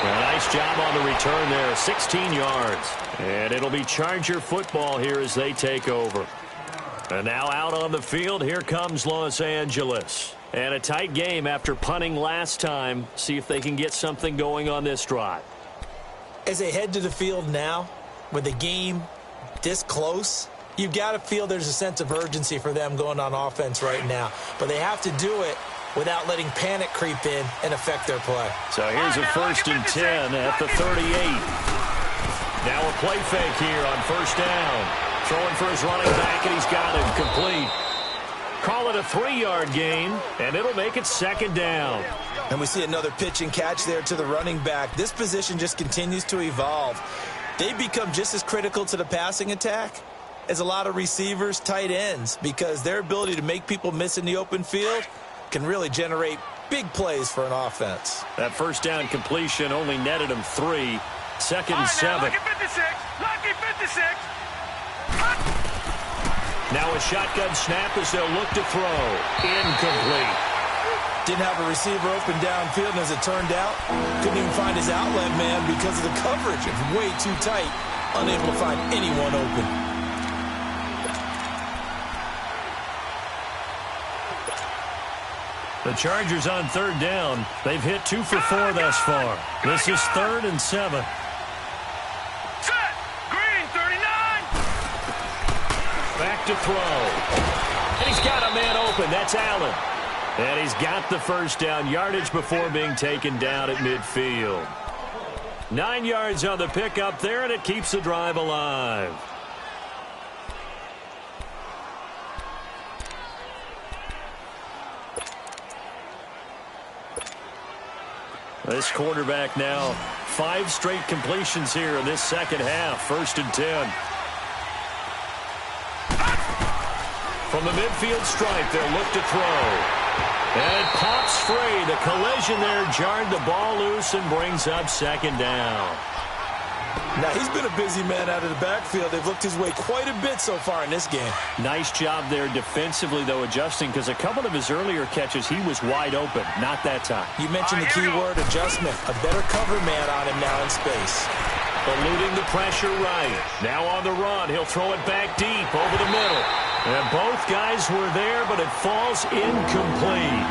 A nice job on the return there, 16 yards. And it'll be Charger football here as they take over. And now out on the field, here comes Los Angeles. And a tight game after punting last time. See if they can get something going on this drive. As they head to the field now, with the game this close, you've got to feel there's a sense of urgency for them going on offense right now. But they have to do it without letting panic creep in and affect their play. So here's a 1st and 10 at the 38. Now a play fake here on first down. Throwing for his running back, and he's got him complete. Call it a 3-yard gain, and it'll make it 2nd down. And we see another pitch and catch there to the running back. This position just continues to evolve. They become just as critical to the passing attack as a lot of receivers, tight ends, because their ability to make people miss in the open field can really generate big plays for an offense. That first down completion only netted him 3. 2nd and 7. Lucky 56. Lucky 56. Now a shotgun snap as they'll look to throw. Incomplete. Didn't have a receiver open downfield, and as it turned out, couldn't even find his outlet man because of the coverage. It's way too tight. Unable to find anyone open. The Chargers on third down. They've hit 2 for 4 thus far. This is 3rd and 7. Set. Green 39. Back to throw. And he's got a man open. That's Allen. And he's got the first down, yardage before being taken down at midfield. 9 yards on the pickup there, and it keeps the drive alive. This quarterback now 5 straight completions here in this second half. 1st and 10. From the midfield stripe, they'll look to throw. And it pops free. The collision there jarred the ball loose and brings up 2nd down. Now, he's been a busy man out of the backfield. They've looked his way quite a bit so far in this game. Nice job there defensively, though, adjusting, because a couple of his earlier catches, he was wide open. Not that time. You mentioned the key word, adjustment. A better cover man on him now in space. Eluding the pressure right. Now on the run. He'll throw it back deep over the middle. And both guys were there, but it falls incomplete.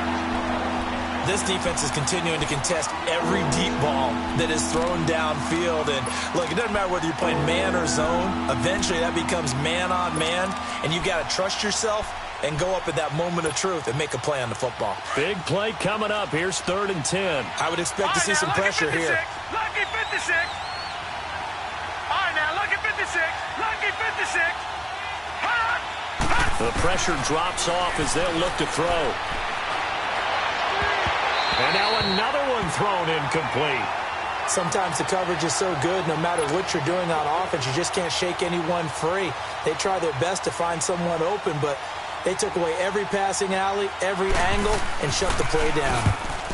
This defense is continuing to contest every deep ball that is thrown downfield. And, look, it doesn't matter whether you're playing man or zone. Eventually, that becomes man-on-man, and you've got to trust yourself and go up at that moment of truth and make a play on the football. Big play coming up. Here's 3rd and 10. I would expect to see some pressure here. Lucky 56. All right, now, lucky 56. Lucky 56. The pressure drops off as they'll look to throw. And now another one thrown incomplete. Sometimes the coverage is so good, no matter what you're doing on offense, you just can't shake anyone free. They try their best to find someone open, but they took away every passing alley, every angle, and shut the play down.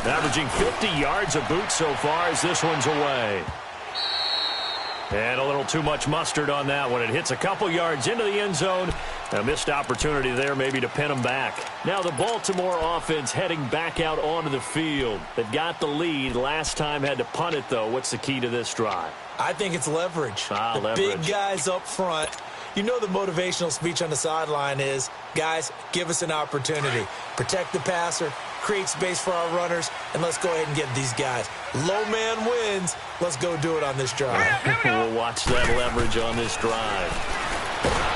Averaging 50 yards a boot so far as this one's away. And a little too much mustard on that one. It hits a couple yards into the end zone. A missed opportunity there maybe to pin them back. Now the Baltimore offense heading back out onto the field. They've got the lead. Last time had to punt it, though. What's the key to this drive? I think it's leverage. Leverage. Big guys up front. You know the motivational speech on the sideline is, guys, give us an opportunity. Protect the passer, create space for our runners, and let's go ahead and get these guys. Low man wins. Let's go do it on this drive. We'll watch that leverage on this drive.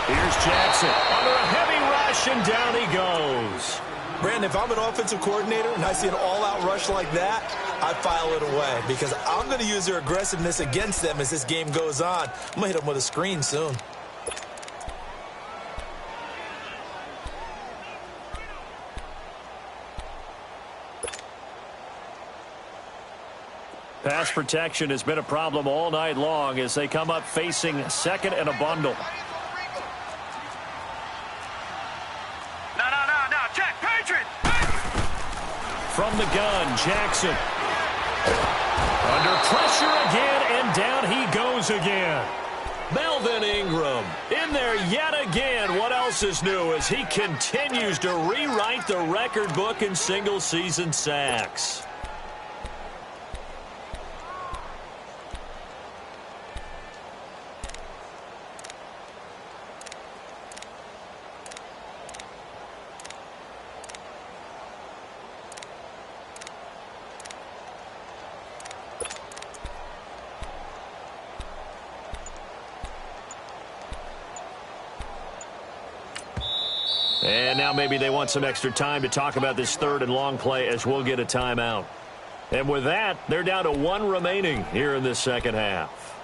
Here's Jackson under a heavy rush, and down he goes. Brandon, if I'm an offensive coordinator and I see an all-out rush like that, I file it away because I'm going to use their aggressiveness against them as this game goes on. I'm going to hit them with a screen soon. Pass protection has been a problem all night long as they come up facing 2nd and a bundle. No, check, Patriot! From the gun, Jackson. Under pressure again, and down he goes again. Melvin Ingram in there yet again. What else is new as he continues to rewrite the record book in single-season sacks. And now maybe they want some extra time to talk about this 3rd and long play as we'll get a timeout. And with that, they're down to 1 remaining here in this second half.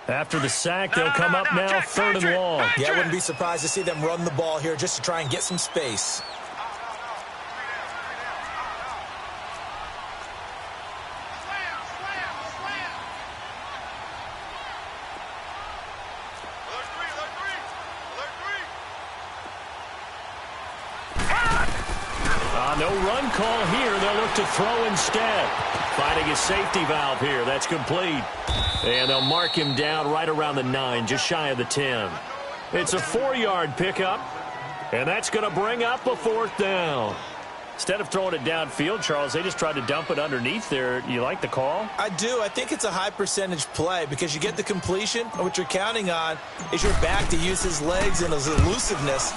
After the sack, they'll come up now 3rd and long. Yeah, I wouldn't be surprised to see them run the ball here just to try and get some space. No run call here. They'll look to throw instead. Finding his safety valve here. That's complete. And they'll mark him down right around the 9, just shy of the 10. It's a 4-yard pickup, and that's going to bring up a 4th down. Instead of throwing it downfield, Charles, they just tried to dump it underneath there. You like the call? I do. I think it's a high percentage play because you get the completion, and what you're counting on is your back to use his legs and his elusiveness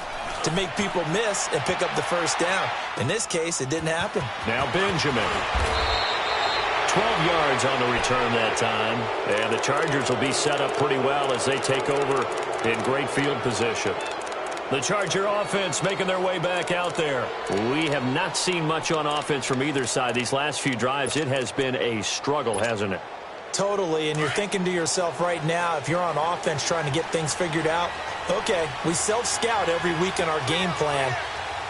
to make people miss and pick up the first down. In this case, it didn't happen. Now Benjamin. 12 yards on the return that time. And the Chargers will be set up pretty well as they take over in great field position. The Charger offense making their way back out there. We have not seen much on offense from either side. These last few drives, it has been a struggle, hasn't it? Totally, and you're thinking to yourself right now, if you're on offense trying to get things figured out, okay, we self-scout every week in our game plan.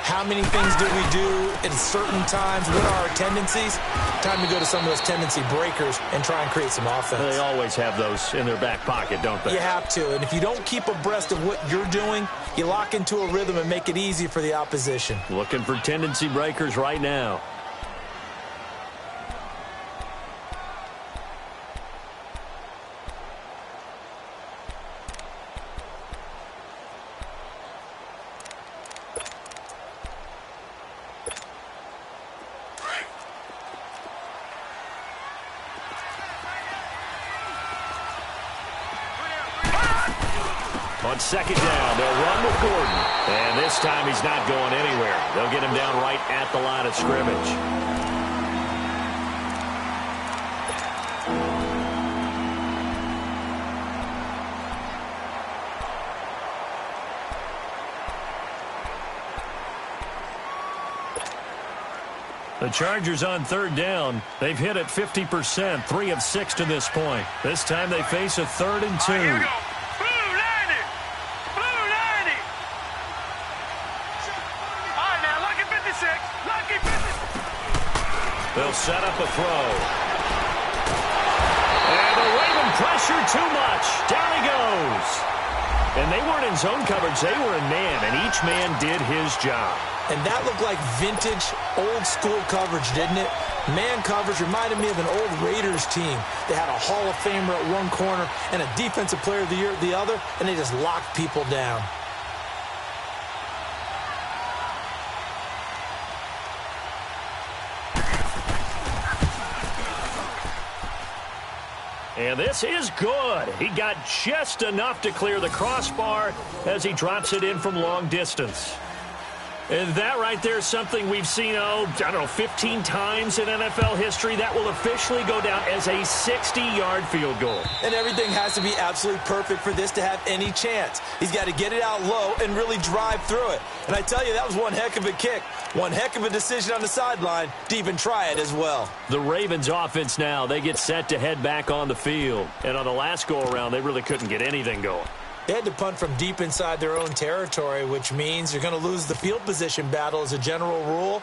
How many things do we do at certain times? What are our tendencies? Time to go to some of those tendency breakers and try and create some offense. They always have those in their back pocket, don't they? You have to, and if you don't keep abreast of what you're doing, you lock into a rhythm and make it easy for the opposition. Looking for tendency breakers right now. On second down, they'll run with Gordon. And this time he's not going anywhere. They'll get him down right at the line of scrimmage. The Chargers on third down. They've hit it 50%, 3 of 6 to this point. This time they face a 3rd and 2. All right, here we go. Blue 90. Blue 90. All right, now, lucky 56. Lucky 56. They'll set up a throw. And the Raven pressure too much. Down he goes. And they weren't in zone coverage. They were in man, and each man did his job. And that looked like vintage, old-school coverage, didn't it? Man coverage reminded me of an old Raiders team. They had a Hall of Famer at one corner and a Defensive Player of the Year at the other, and they just locked people down. And this is good. He got just enough to clear the crossbar as he drops it in from long distance. And that right there is something we've seen, I don't know, 15 times in NFL history. That will officially go down as a 60-yard field goal. And everything has to be absolutely perfect for this to have any chance. He's got to get it out low and really drive through it. And I tell you, that was one heck of a kick. One heck of a decision on the sideline to even try it as well. The Ravens offense now, they get set to head back on the field. And on the last go-around, they really couldn't get anything going. They had to punt from deep inside their own territory, which means you're going to lose the field position battle as a general rule.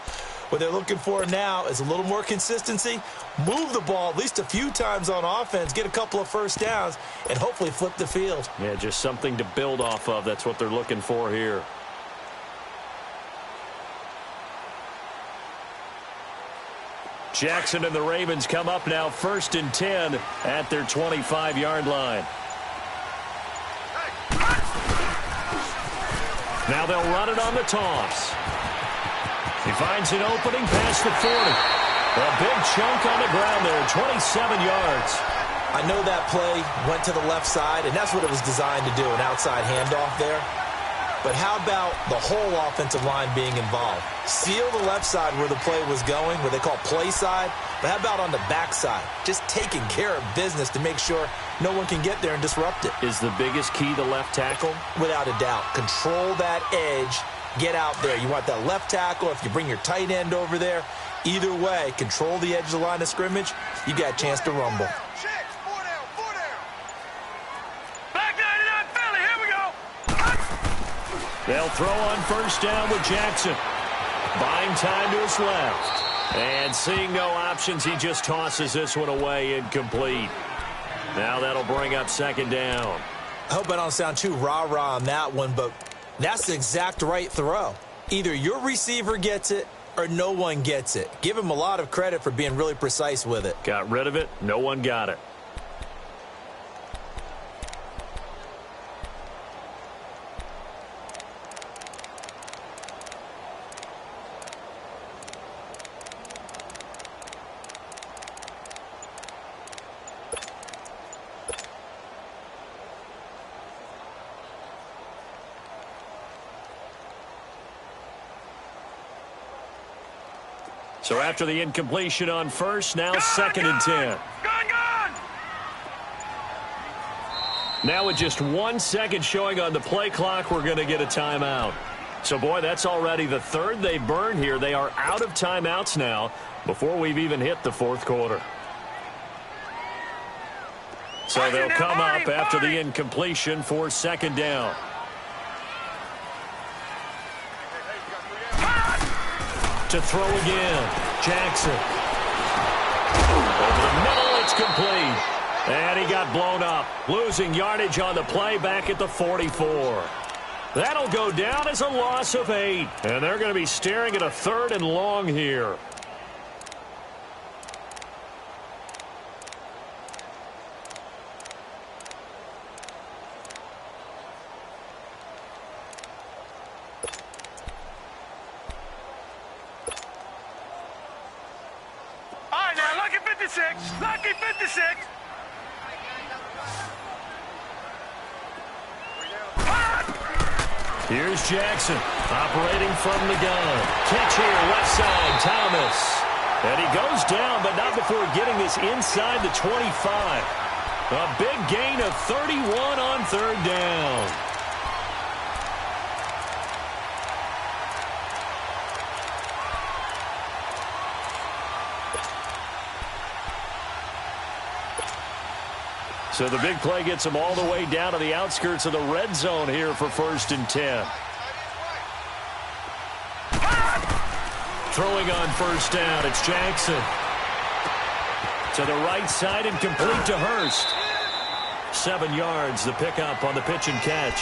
What they're looking for now is a little more consistency, move the ball at least a few times on offense, get a couple of first downs, and hopefully flip the field. Yeah, just something to build off of. That's what they're looking for here. Jackson and the Ravens come up now 1st and 10 at their 25-yard line. Now they'll run it on the toss. He finds an opening past the 40. A big chunk on the ground there, 27 yards. I know that play went to the left side, and that's what it was designed to do, an outside handoff there. But how about the whole offensive line being involved? Seal the left side where the play was going, what they call play side. But how about on the backside? Just taking care of business to make sure no one can get there and disrupt it. Is the biggest key the left tackle? Without a doubt. Control that edge. Get out there. You want that left tackle. If you bring your tight end over there, either way, control the edge of the line of scrimmage. You got a chance to rumble. They'll throw on first down with Jackson. Buying time to his left. And seeing no options, he just tosses this one away incomplete. Now that'll bring up 2nd down. I hope I don't sound too rah-rah on that one, but that's the exact right throw. Either your receiver gets it or no one gets it. Give him a lot of credit for being really precise with it. Got rid of it. No one got it. So after the incompletion on first, now second and 10. Now with just 1 second showing on the play clock, we're going to get a timeout. So, boy, that's already the third they burned here. They are out of timeouts now before we've even hit the fourth quarter. So they'll come up after the incompletion for second down. To throw again, Jackson. Over the middle, it's complete. And he got blown up, losing yardage on the play back at the 44. That'll go down as a loss of 8. And they're going to be staring at a third and long here. All right, now, lucky 56. Lucky 56. Here's Jackson, operating from the gun. Catch here, left side, Thomas. And he goes down, but not before getting this inside the 25. A big gain of 31 on third down. So the big play gets him all the way down to the outskirts of the red zone here for first and 10. Throwing on first down, it's Jackson. To the right side and complete to Hurst. 7 yards, the pickup on the pitch and catch.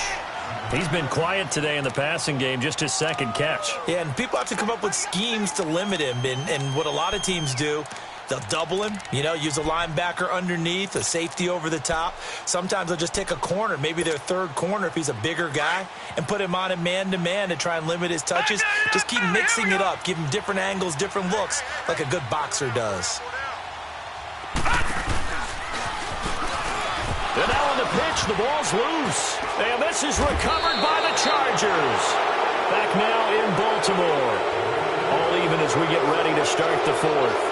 He's been quiet today in the passing game, just his second catch. Yeah, and people have to come up with schemes to limit him. And what a lot of teams do, they'll double him, use a linebacker underneath, a safety over the top. Sometimes they'll just take a corner, maybe their third corner if he's a bigger guy, and put him on a man-to-man to try and limit his touches. Just keep mixing it up, give him different angles, different looks, like a good boxer does. And now on the pitch, the ball's loose. And this is recovered by the Chargers. Back now in Baltimore. All even as we get ready to start the fourth.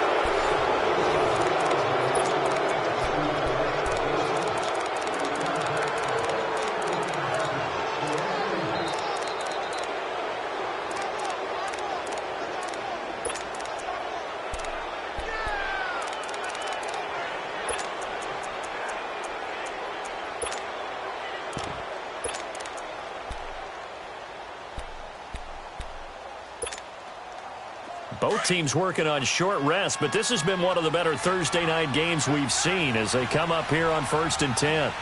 Both teams working on short rest, but this has been one of the better Thursday night games we've seen as they come up here on first and 10.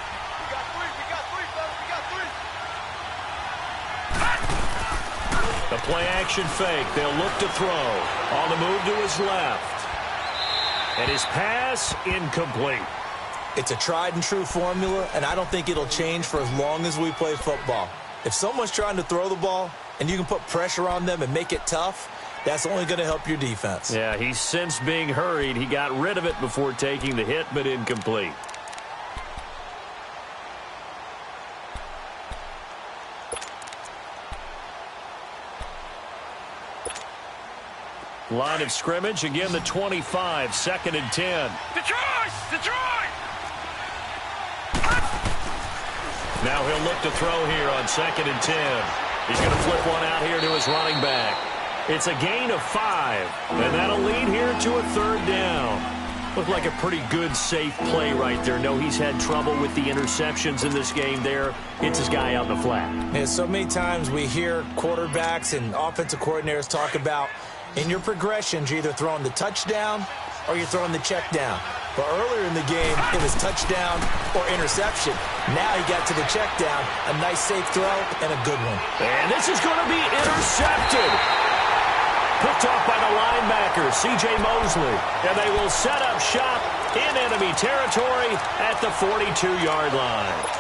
The play action fake. They'll look to throw. On the move to his left. And his pass incomplete. It's a tried and true formula, and I don't think it'll change for as long as we play football. If someone's trying to throw the ball and you can put pressure on them and make it tough, that's only going to help your defense. Yeah, he's since being hurried. He got rid of it before taking the hit, but incomplete. Line of scrimmage, again the 25, second and 10. Detroit! Detroit! Now he'll look to throw here on second and 10. He's going to flip one out here to his running back. It's a gain of 5, and that'll lead here to a third down. Looked like a pretty good, safe play right there. No, he's had trouble with the interceptions in this game there. It's his guy out in the flat. Yeah, so many times we hear quarterbacks and offensive coordinators talk about in your progressions, you're either throwing the touchdown or you're throwing the check down. But earlier in the game, it was touchdown or interception. Now he got to the check down, a nice safe throw, and a good one. And this is going to be intercepted. Picked off by the linebacker, C.J. Mosley. And they will set up shop in enemy territory at the 42-yard line.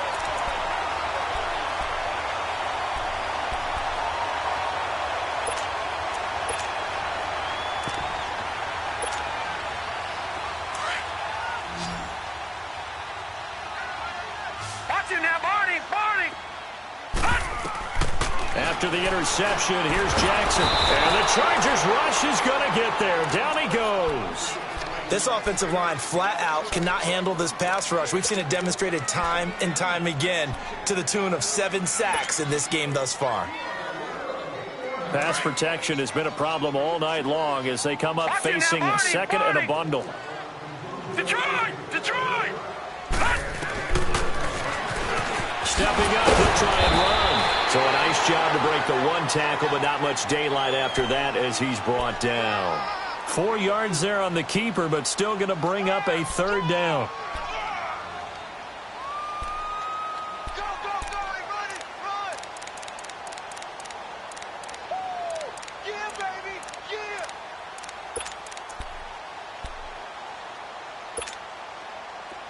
after the interception. Here's Jackson. And the Chargers rush is going to get there. Down he goes. This offensive line flat out cannot handle this pass rush. We've seen it demonstrated time and time again to the tune of 7 sacks in this game thus far. Pass protection has been a problem all night long as they come up facing second and a bundle. Detroit! Detroit! Stepping up, he'll try and run. So a nice job to break the one tackle, but not much daylight after that as he's brought down. 4 yards there on the keeper, but still going to bring up a third down. Go, go, go! Run it! Run! Yeah, baby! Yeah!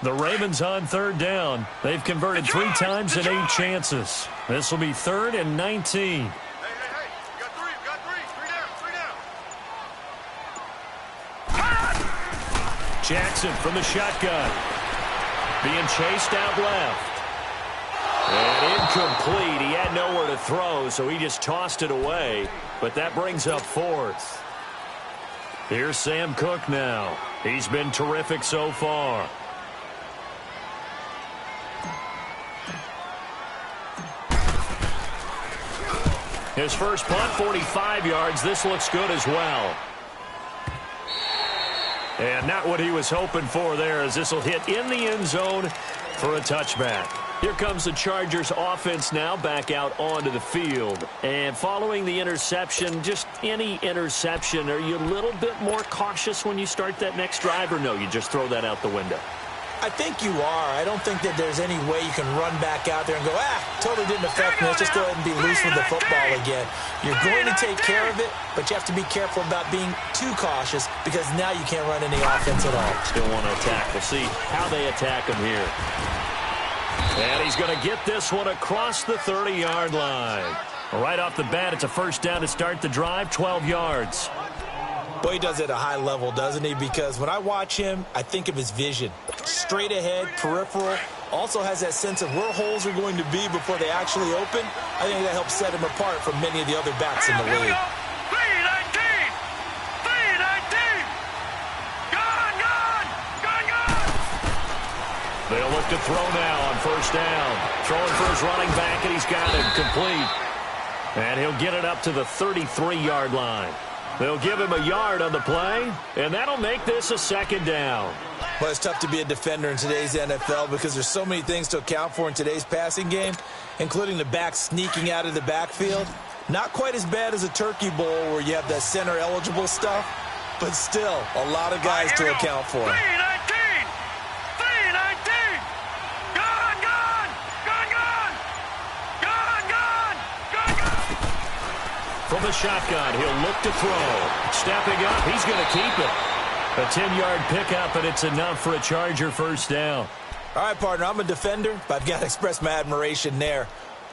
The Ravens on third down. They've converted 3 times in 8 chances. This will be 3rd and 19. Hey, hey, hey! You got 3, you got 3! 3 down, 3 down! Jackson from the shotgun. Being chased out left. And incomplete. He had nowhere to throw, so he just tossed it away. But that brings up 4th. Here's Sam Cook now. He's been terrific so far. His first punt, 45 yards. This looks good as well. And not what he was hoping for there, as this will hit in the end zone for a touchback. Here comes the Chargers offense now back out onto the field. And following the interception, just any interception, are you a little bit more cautious when you start that next drive, or no, you just throw that out the window? I think you are. I don't think that there's any way you can run back out there and go, totally didn't affect me. Let's just go ahead and be loose with the football again. You're going to take care of it, but you have to be careful about being too cautious because now you can't run any offense at all. Still want to attack. We'll see how they attack him here. And he's going to get this one across the 30-yard line. Right off the bat, it's a first down to start the drive, 12 yards. Boy, he does it at a high level, doesn't he? Because when I watch him, I think of his vision. Straight ahead, peripheral. Also has that sense of where holes are going to be before they actually open. I think that helps set him apart from many of the other backs in the league. 319! 319! Gone, gone! Gone, gone! They'll look to throw now on first down. Throwing for his running back, and he's got it complete. And he'll get it up to the 33-yard line. They'll give him a yard on the play, and that'll make this a second down. Well, it's tough to be a defender in today's NFL because there's so many things to account for in today's passing game, including the back sneaking out of the backfield. Not quite as bad as a turkey bowl where you have that center-eligible stuff, but still a lot of guys to account for. 319! 319! Gone, gone! Gone, gone! Gone, gone! Gone, gone! From the shotgun, he'll look to throw. Stepping up, he's going to keep it. A 10-yard pickup, and it's enough for a Charger first down. All right, partner, I'm a defender, but I've got to express my admiration there.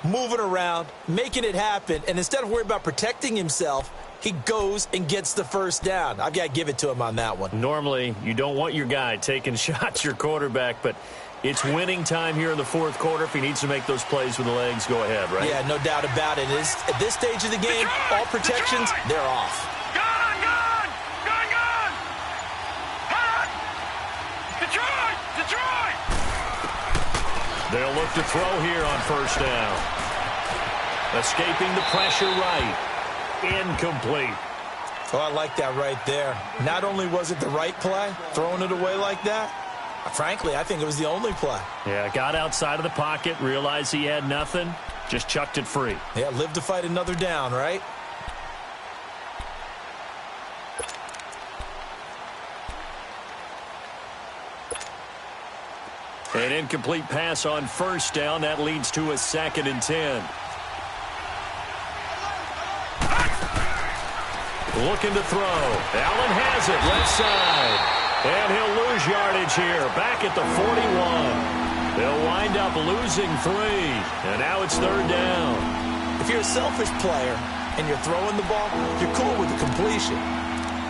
Moving around, making it happen, and instead of worrying about protecting himself, he goes and gets the first down. I've got to give it to him on that one. Normally, you don't want your guy taking shots, your quarterback, but it's winning time here in the fourth quarter. If he needs to make those plays with the legs, go ahead, right? Yeah, no doubt about it. At this stage of the game, all protections, they're off. Gone, gone! Gone, gone! Hot! Detroit! Detroit! They'll look to throw here on first down. Escaping the pressure right. Incomplete. Oh, I like that right there. Not only was it the right play, throwing it away like that, frankly, I think it was the only play. Yeah, got outside of the pocket, realized he had nothing, just chucked it free. Yeah, live to fight another down, right? An incomplete pass on first down. That leads to a 2nd and 10. Looking to throw. Allen has it left side. And he'll lose yardage here. Back at the 41. They'll wind up losing 3. And now it's 3rd down. If you're a selfish player and you're throwing the ball, you're cool with the completion.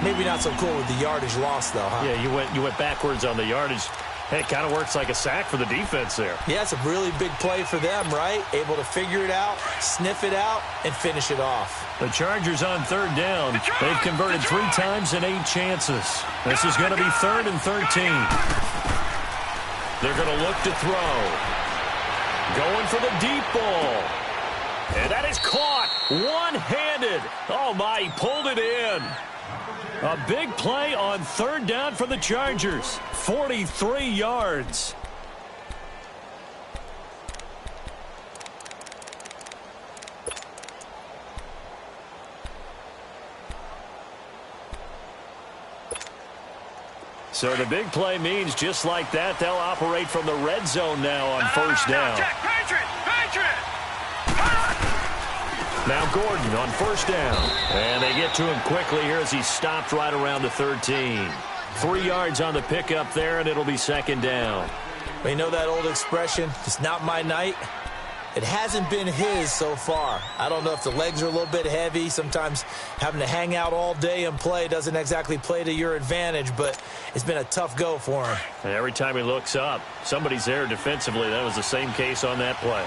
Maybe not so cool with the yardage loss, though, huh? Yeah, you went backwards on the yardage. It kind of works like a sack for the defense there. Yeah, it's a really big play for them, right? Able to figure it out, sniff it out, and finish it off. The Chargers on third down. They've converted 3 times in 8 chances. This is going to be 3rd and 13. They're going to look to throw. Going for the deep ball. And that is caught one-handed. Oh, my, he pulled it in. A big play on third down for the Chargers. 43 yards. So the big play means just like that, they'll operate from the red zone now on first down. Now Gordon on first down. And they get to him quickly here as he stopped right around the 13. 3 yards on the pickup there, and it'll be second down. We know that old expression, it's not my night. It hasn't been his so far. I don't know if the legs are a little bit heavy. Sometimes having to hang out all day and play doesn't exactly play to your advantage, but it's been a tough go for him. And every time he looks up, somebody's there defensively. That was the same case on that play.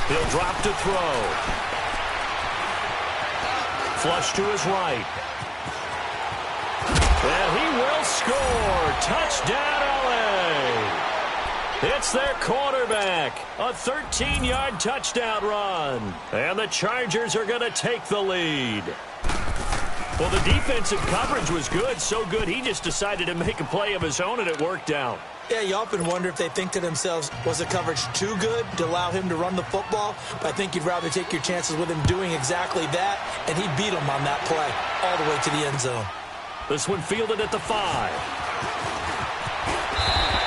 He'll drop to throw. Flush to his right. And he will score. Touchdown, LA. It's their quarterback. A 13-yard touchdown run. And the Chargers are going to take the lead. Well, the defensive coverage was good. So good, he just decided to make a play of his own, and it worked out. Yeah, you often wonder if they think to themselves, was the coverage too good to allow him to run the football? But I think you'd rather take your chances with him doing exactly that, and he beat him on that play all the way to the end zone. This one fielded at the 5.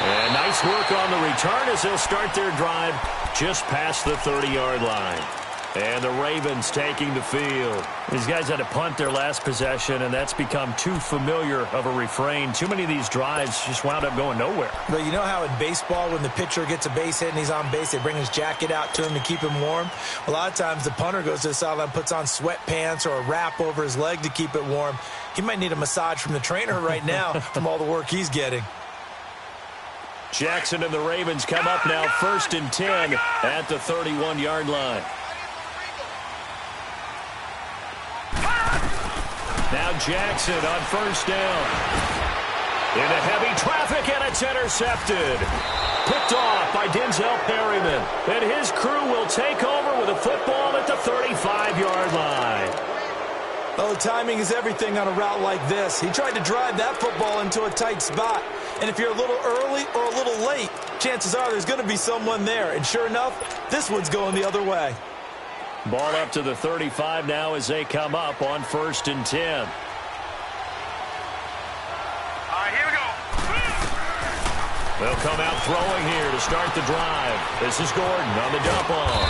And nice work on the return as they'll start their drive just past the 30-yard line. And the Ravens taking the field. These guys had to punt their last possession, and that's become too familiar of a refrain. Too many of these drives just wound up going nowhere. But you know how in baseball, when the pitcher gets a base hit and he's on base, they bring his jacket out to him to keep him warm? A lot of times the punter goes to the sideline, puts on sweatpants or a wrap over his leg to keep it warm. He might need a massage from the trainer right now from all the work he's getting. Jackson and the Ravens come up now 1st and 10 at the 31-yard line. Now Jackson on first down. Into heavy traffic, and it's intercepted. Picked off by Denzel Perryman. And his crew will take over with a football at the 35-yard line. Well, the timing is everything on a route like this. He tried to drive that football into a tight spot. And if you're a little early or a little late, chances are there's going to be someone there. And sure enough, this one's going the other way. Ball up to the 35 now as they come up on 1st and 10. All right, here we go. They'll come out throwing here to start the drive. This is Gordon on the dump off.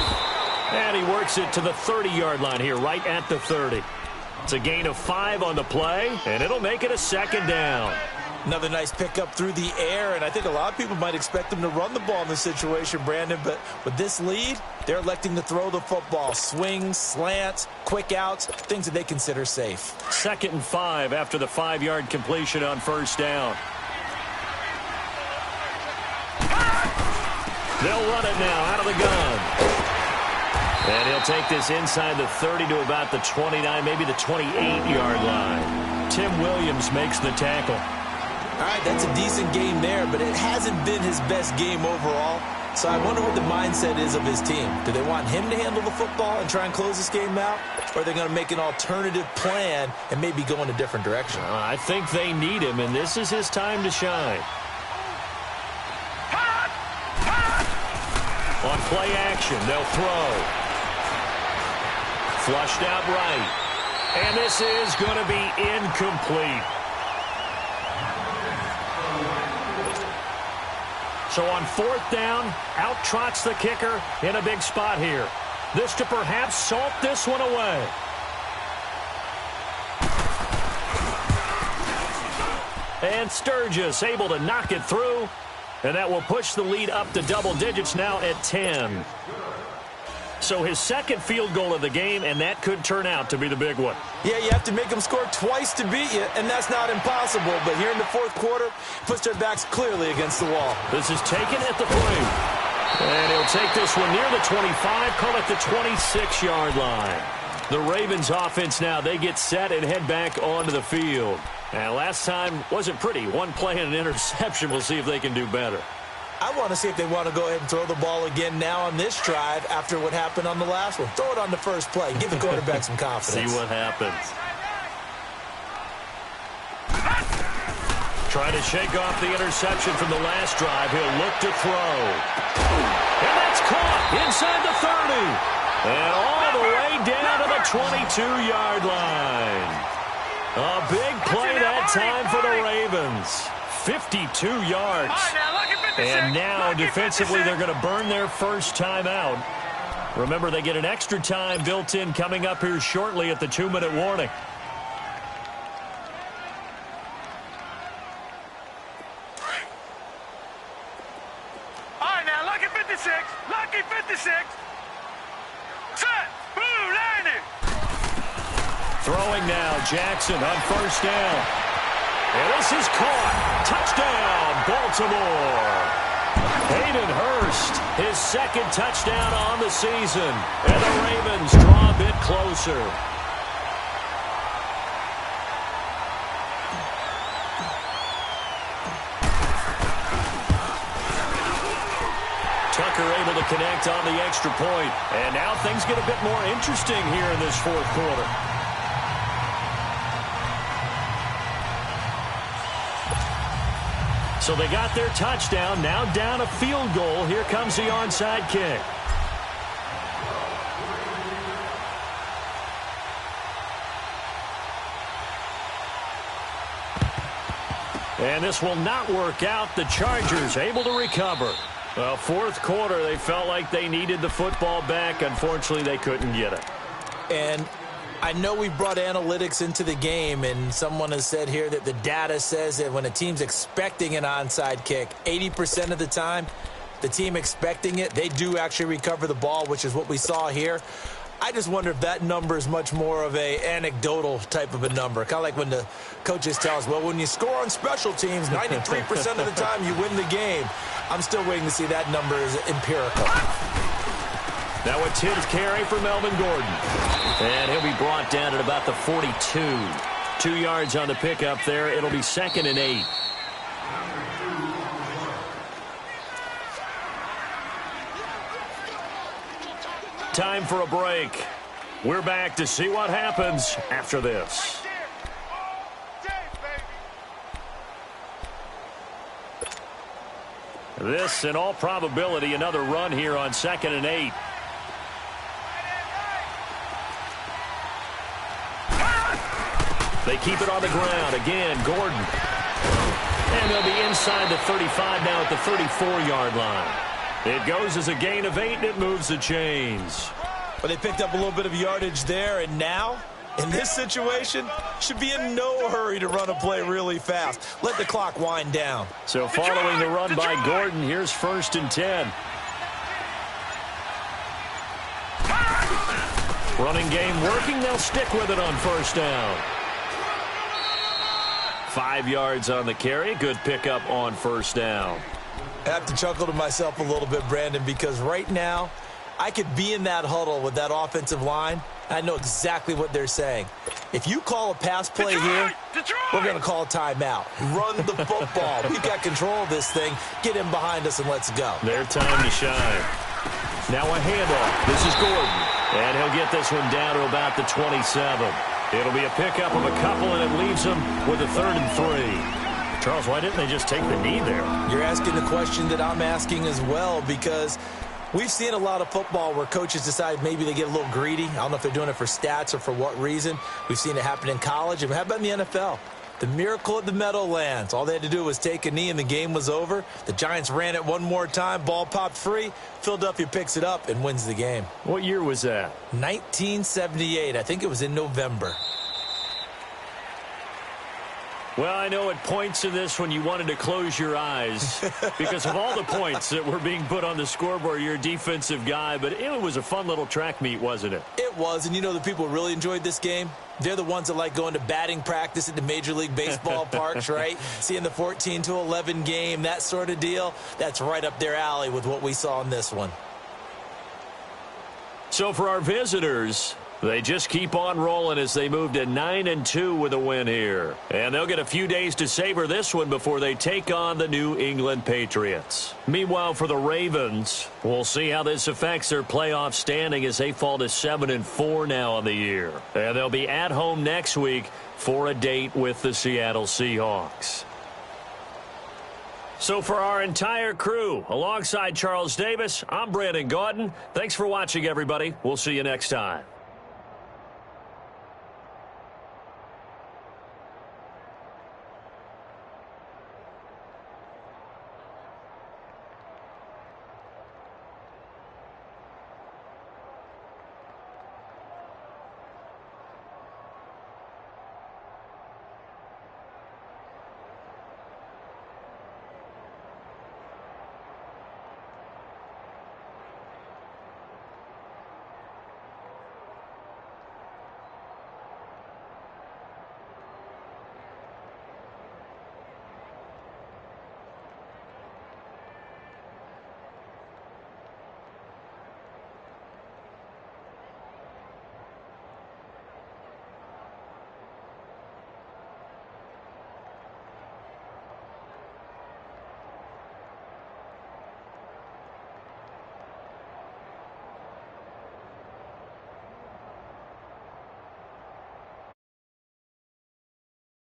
And he works it to the 30-yard line here, right at the 30. It's a gain of 5 on the play, and it'll make it a second down. Another nice pickup through the air, and I think a lot of people might expect them to run the ball in this situation, Brandon, but with this lead, they're electing to throw the football. Swings, slants, quick outs, things that they consider safe. 2nd and 5 after the 5-yard completion on first down. They'll run it now out of the gun. And he'll take this inside the 30 to about the 29, maybe the 28-yard line. Tim Williams makes the tackle. All right, that's a decent game there, but it hasn't been his best game overall. So I wonder what the mindset is of his team. Do they want him to handle the football and try and close this game out? Or are they going to make an alternative plan and maybe go in a different direction? I think they need him, and this is his time to shine. On play action, they'll throw. Flushed out right. And this is going to be incomplete. So on 4th down, out trots the kicker in a big spot here. This to perhaps salt this one away. And Sturgis able to knock it through. And that will push the lead up to double digits now at 10. So his second field goal of the game, and that could turn out to be the big one. Yeah, you have to make them score twice to beat you, and that's not impossible. But here in the fourth quarter, puts their backs clearly against the wall. This is taken at the 3. And he'll take this one near the 25, call it the 26-yard line. The Ravens offense now, they get set and head back onto the field. And last time wasn't pretty. One play and an interception. We'll see if they can do better. I want to see if they want to go ahead and throw the ball again now on this drive after what happened on the last one. Throw it on the first play. Give the quarterback some confidence. See what happens. Trying to shake off the interception from the last drive. He'll look to throw. And that's caught inside the 30. And all the way down to the 22-yard line. A big play that time for the Ravens. 52 yards. And now defensively they're going to burn their first time out. Remember, they get an extra time built in coming up here shortly at the 2-minute warning. All right, now, lucky 56. Lucky 56. Set. Boo, landing. Throwing now, Jackson on first down. And this is caught. Touchdown, Baltimore. Hayden Hurst, his second touchdown on the season. And the Ravens draw a bit closer. Tucker able to connect on the extra point. And now things get a bit more interesting here in this fourth quarter. So they got their touchdown, now down a field goal. Here comes the onside kick. And this will not work out. The Chargers able to recover. Well, fourth quarter, they felt like they needed the football back. Unfortunately, they couldn't get it. And I know we brought analytics into the game, and someone has said here that the data says that when a team's expecting an onside kick, 80% of the time, the team expecting it, they do actually recover the ball, which is what we saw here. I just wonder if that number is much more of a anecdotal type of a number. Kind of like when the coaches tell us, well, when you score on special teams, 93% of the time you win the game. I'm still waiting to see that number is empirical. Now a 10th carry for Melvin Gordon. And he'll be brought down at about the 42. 2 yards on the pickup there. It'll be 2nd and 8. Time for a break. We're back to see what happens after this. This, in all probability, another run here on 2nd and 8. They keep it on the ground. Again, Gordon. And they'll be inside the 35 now at the 34-yard line. It goes as a gain of 8, and it moves the chains. But they picked up a little bit of yardage there, and now, in this situation, should be in no hurry to run a play really fast. Let the clock wind down. So following the run by Gordon, here's 1st and 10. Running game working. They'll stick with it on 1st down. 5 yards on the carry. Good pickup on 1st down. I have to chuckle to myself a little bit, Brandon, because right now I could be in that huddle with that offensive line. I know exactly what they're saying. If you call a pass play here, we're going to call a timeout. Run the football. We've got control of this thing. Get in behind us and let's go. Their time to shine. Now a handoff. This is Gordon. And he'll get this one down to about the 27. It'll be a pickup of a couple, and it leaves them with a 3rd and 3. Charles, why didn't they just take the knee there? You're asking the question that I'm asking as well, because we've seen a lot of football where coaches decide maybe they get a little greedy. I don't know if they're doing it for stats or for what reason. We've seen it happen in college. And how about in the NFL? The miracle at the Meadowlands. All they had to do was take a knee and the game was over. The Giants ran it one more time. Ball popped free. Philadelphia picks it up and wins the game. What year was that? 1978. I think it was in November. Well, I know at points in this when you wanted to close your eyes because of all the points that were being put on the scoreboard. You're a defensive guy, but it was a fun little track meet, wasn't it? It was, and you know the people who really enjoyed this game? They're the ones that like going to batting practice at the Major League Baseball parks, right? Seeing the 14-11 game, that sort of deal. That's right up their alley with what we saw in this one. So for our visitors, they just keep on rolling as they move to 9-2 with a win here. And they'll get a few days to savor this one before they take on the New England Patriots. Meanwhile, for the Ravens, we'll see how this affects their playoff standing as they fall to 7-4 now on the year. And they'll be at home next week for a date with the Seattle Seahawks. So for our entire crew, alongside Charles Davis, I'm Brandon Gaudin. Thanks for watching, everybody. We'll see you next time.